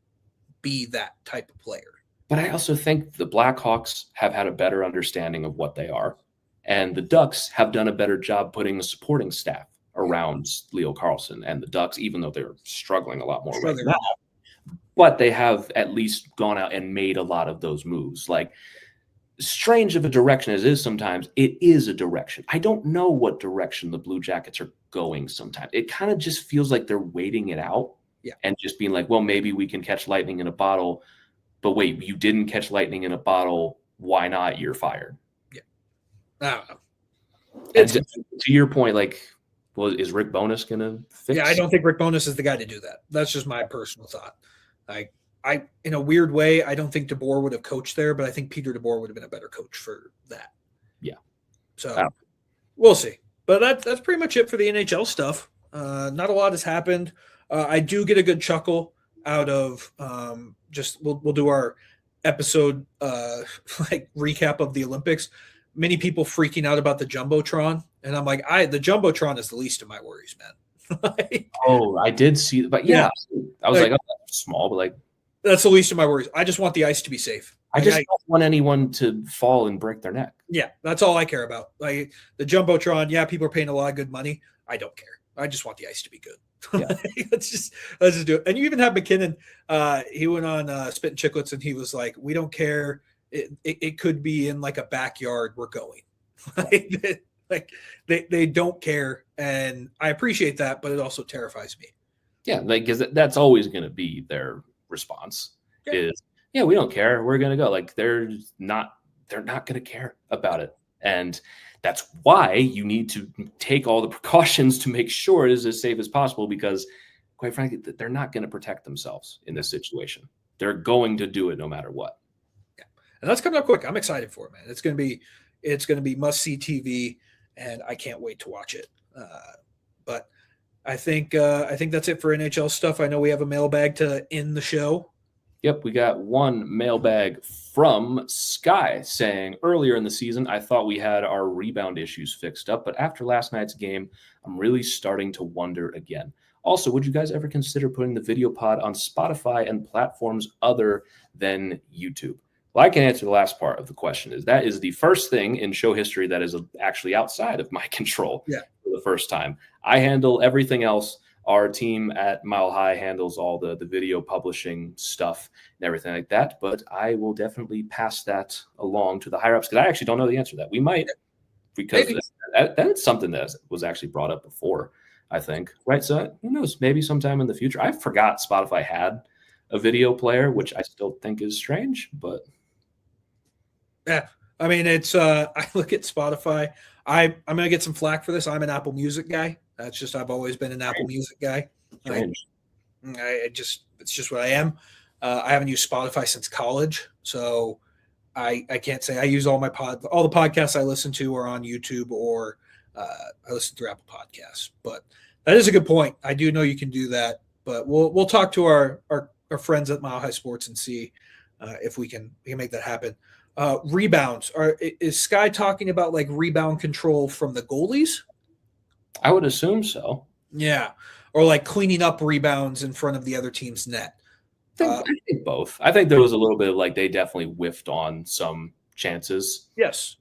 be that type of player. But I also think the Blackhawks have had a better understanding of what they are. And the Ducks have done a better job putting a supporting staff around Leo Carlson and the Ducks, even though they're struggling a lot more right now. But they have at least gone out and made a lot of those moves. Strange of a direction as it is sometimes, it is a direction. I don't know what direction the Blue Jackets are going sometimes. It kind of just feels like they're waiting it out and just being like, well, maybe we can catch lightning in a bottle. But wait, you didn't catch lightning in a bottle. Why not? You're fired. Yeah. I don't know. To your point, is Rick Bowness going to fix? Yeah, I don't think Rick Bowness is the guy to do that. That's just my personal thought. I, in a weird way, I don't think DeBoer would have coached there, but I think Peter DeBoer would have been a better coach for that. Yeah. So we'll see. But that's pretty much it for the NHL stuff. Not a lot has happened. I do get a good chuckle out of we'll do our episode recap of the Olympics. Many people freaking out about the Jumbotron. And I'm like, the Jumbotron is the least of my worries, man. I did see, but yeah. I was that's small, but that's the least of my worries. I just want the ice to be safe. I just don't want anyone to fall and break their neck. Yeah, that's all I care about. The Jumbotron, people are paying a lot of good money. I don't care. I just want the ice to be good. Yeah. let's just do it. And you even have McKinnon. He went on Spit and Chicklets, and he was like, "We don't care. It could be in a backyard. We're going." They don't care, and I appreciate that, but it also terrifies me. Yeah, because that's always going to be their response is, we don't care. We're going to go. They're not going to care about it. And that's why you need to take all the precautions to make sure it is as safe as possible, because quite frankly, they're not going to protect themselves in this situation. They're going to do it no matter what. Yeah. And that's coming up quick. I'm excited for it, man. It's going to be must-see TV, and I can't wait to watch it. But I think that's it for NHL stuff. I know we have a mailbag to end the show. Yep, we got one mailbag from Sky saying, earlier in the season, I thought we had our rebound issues fixed up, but after last night's game, I'm really starting to wonder again. Also, would you guys ever consider putting the video pod on Spotify and platforms other than YouTube? Well, I can answer the last part of the question. That is the first thing in show history that is actually outside of my control. Yeah. For the first time. I handle everything else. Our team at Mile High handles all the video publishing stuff and everything like that. But I will definitely pass that along to the higher ups because I actually don't know the answer to that. We might, because that's something that was actually brought up before, I think. Right. So who knows? Maybe sometime in the future. I forgot Spotify had a video player, which I still think is strange, but yeah. I mean, it's I look at Spotify. I'm gonna get some flack for this. I'm an Apple Music guy. That's just I've always been an Apple Music guy. It's just what I am. I haven't used Spotify since college, so I can't say I use all the podcasts I listen to are on YouTube or I listen through Apple Podcasts. But that is a good point. I do know you can do that, but we'll talk to our friends at Mile High Sports and see if we can make that happen. Rebounds is Sky talking about like rebound control from the goalies? I would assume so. Yeah, or like cleaning up rebounds in front of the other team's net. I think both. I think there was a little bit of like they definitely whiffed on some chances. Yes.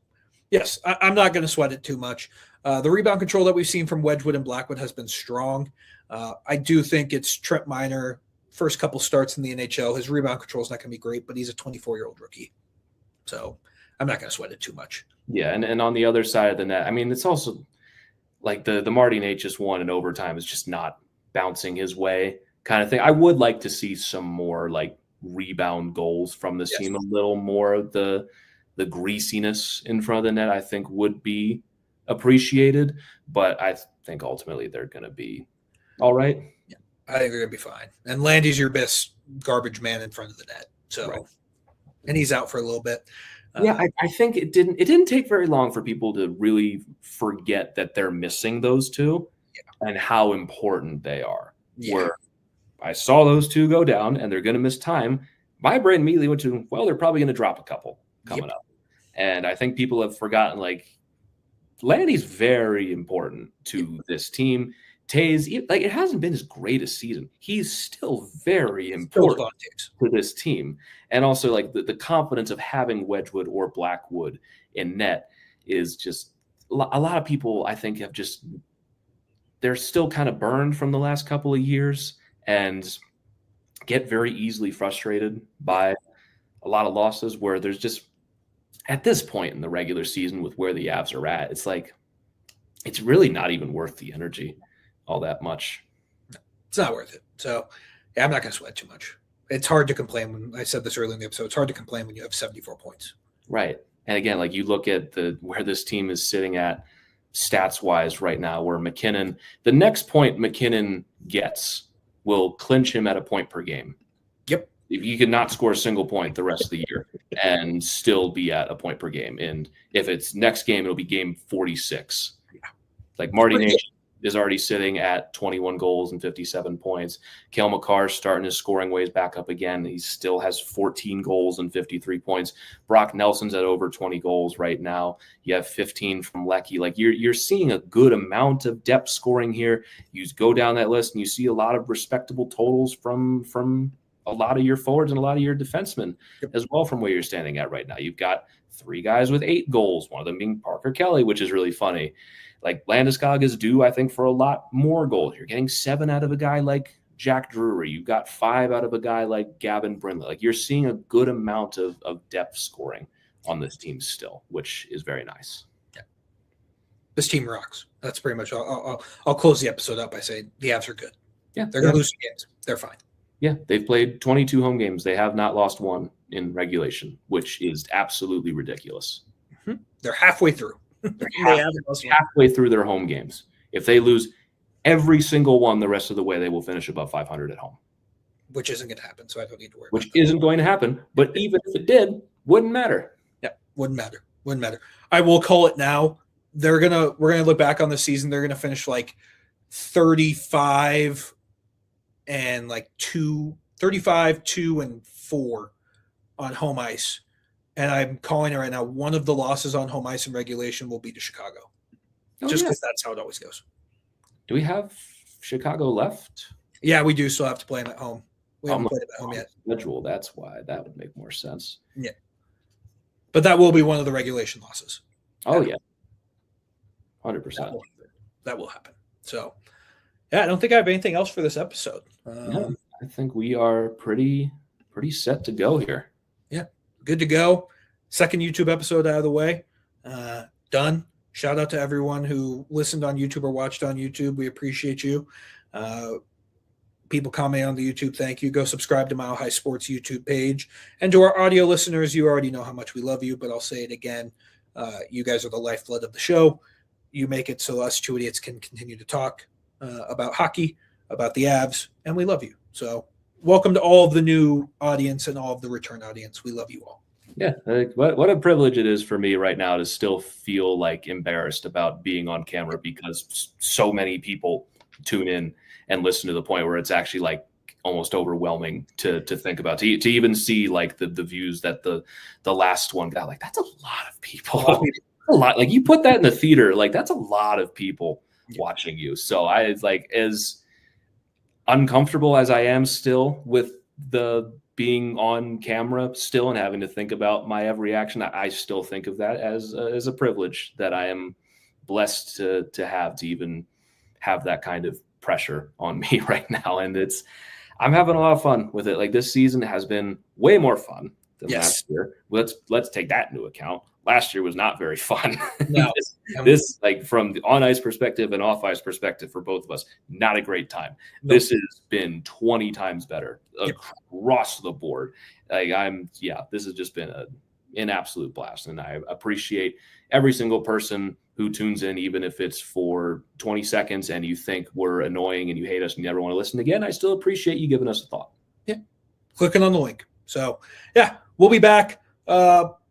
I'm not going to sweat it too much. The rebound control that we've seen from Wedgwood and Blackwood has been strong. I do think it's Trent Miner. First couple starts in the NHL, his rebound control is not going to be great, but he's a 24-year-old rookie. So I'm not going to sweat it too much. Yeah, and on the other side of the net, I mean, it's also like the Marty Natchez one in overtime is just not bouncing his way kind of thing. I would like to see some more like rebound goals from this team, a little more the greasiness in front of the net, I think would be appreciated. But I think ultimately they're going to be all right. Yeah, I think they're going to be fine. And Landy's your best garbage man in front of the net. So. Right. And he's out for a little bit. Yeah, I think it didn't take very long for people to really forget that they're missing those two and how important they are. Yeah. Where I saw those two go down and they're going to miss time, my brain immediately went to, well, they're probably going to drop a couple coming up. And I think people have forgotten, like, Landy's very important to this team. Tays, like, it hasn't been his greatest season. He's still very important to this team. And also, like, the confidence of having Wedgwood or Blackwood in net is just a lot of people, I think, they're still kind of burned from the last couple of years and get very easily frustrated by a lot of losses where there's just, at this point in the regular season with where the Avs are at, it's like, it's really not even worth the energy all that much. It's not worth it. So, yeah, I'm not going to sweat too much. It's hard to complain when I said this earlier in the episode. It's hard to complain when you have 74 points. Right. And again, like you look at where this team is sitting at stats wise right now, where McKinnon, the next point McKinnon gets will clinch him at a point per game. Yep. If you could not score a single point the rest of the year and still be at a point per game. And if it's next game, it'll be game 46. Yeah. Like Marty Natchez is already sitting at 21 goals and 57 points. Cale Makar's starting his scoring ways back up again. He still has 14 goals and 53 points. Brock Nelson's at over 20 goals right now. You have 15 from Lecky. Like you're seeing a good amount of depth scoring here. You go down that list and you see a lot of respectable totals from a lot of your forwards and a lot of your defensemen as well from where you're standing at right now. You've got 3 guys with 8 goals, one of them being Parker Kelly, which is really funny. Like Landeskog is due, I think, for a lot more goals. You're getting 7 out of a guy like Jack Drury. You've got 5 out of a guy like Gavin Brindley. Like you're seeing a good amount of depth scoring on this team still, which is very nice. Yeah. This team rocks. That's pretty much all. I'll close the episode up by saying the Avs are good. Yeah. They're going to lose games. They're fine. Yeah. They've played 22 home games. They have not lost one in regulation, which is absolutely ridiculous. Mm-hmm. They're halfway through. Halfway through their home games. If they lose every single one the rest of the way, they will finish above 500 at home. Which isn't going to happen, so I don't need to worry about that. Which isn't going to happen, but even if it did, wouldn't matter. Yeah, wouldn't matter. I will call it now. We're gonna look back on the season. They're gonna finish like 35 and like 2 and 4 on home ice. And I'm calling it right now. One of the losses on home ice in regulation will be to Chicago. Just because that's how it always goes. Do we have Chicago left? Yeah, we do still have to play them at home. We haven't played them at home yet. Schedule. That's why that would make more sense. Yeah. But that will be one of the regulation losses. Oh, yeah. 100%. that will happen. So, yeah, I don't think I have anything else for this episode. No, I think we are pretty set to go here. Yeah, good to go. Second YouTube episode out of the way. Done. Shout out to everyone who listened on YouTube or watched on YouTube. We appreciate you. People comment on the YouTube, thank you. Go subscribe to Mile High Sports YouTube page. And to our audio listeners, you already know how much we love you, but I'll say it again. You guys are the lifeblood of the show. You make it so us two idiots can continue to talk about hockey, about the Avs, and we love you. So welcome to all of the new audience and all of the return audience. We love you all. Yeah, what a privilege it is for me right now to still feel like embarrassed about being on camera because so many people tune in and listen to the point where it's actually like almost overwhelming to think about, to even see like the views that the last one got. Like, that's a lot of people. A lot. Like, you put that in the theater, like that's a lot of people watching you. So I, like, as uncomfortable as I am still with the being on camera still and having to think about my every action, I still think of that as a privilege that I am blessed to have, to even have that kind of pressure on me right now. And I'm having a lot of fun with it. Like, this season has been way more fun than last year. Let's take that into account. Last year was not very fun. No. this like, from the on ice perspective and off ice perspective for both of us, not a great time. No. This has been 20 times better across the board. Like, this has just been an absolute blast. And I appreciate every single person who tunes in, even if it's for 20 seconds and you think we're annoying and you hate us and you never want to listen again. I still appreciate you giving us a thought. Yeah. Clicking on the link. So, yeah, we'll be back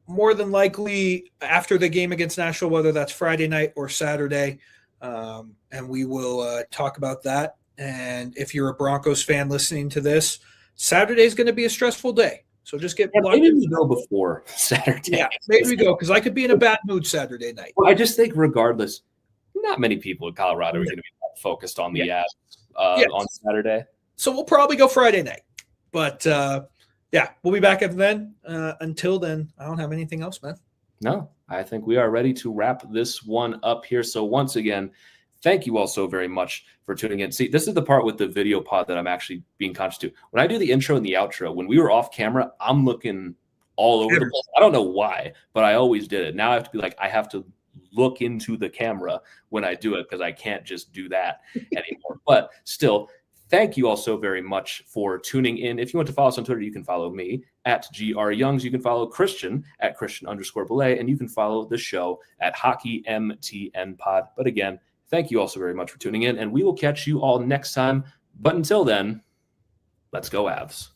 more than likely after the game against Nashville, whether that's Friday night or Saturday. And we will talk about that. And if you're a Broncos fan listening to this, Saturday is going to be a stressful day. So just get maybe we go before Saturday. Yeah, maybe we go, because I could be in a bad mood Saturday night. Well, I just think regardless, not many people in Colorado are going to be focused on the Avs on Saturday. So we'll probably go Friday night. But, we'll be back after then. Until then, I don't have anything else, man. No, I think we are ready to wrap this one up here. So once again, thank you all so very much for tuning in. See, this is the part with the video pod that I'm actually being conscious to. When I do the intro and the outro, when we were off camera, I'm looking all over the place. I don't know why, but I always did it. Now I have to be like, I have to look into the camera when I do it, because I can't just do that anymore. But still, thank you all so very much for tuning in. If you want to follow us on Twitter, you can follow me at GR Youngs. You can follow Christian at Christian_Belay, and you can follow the show at HockeyMTN Pod. But again, thank you all so very much for tuning in, and we will catch you all next time. But until then, let's go Avs.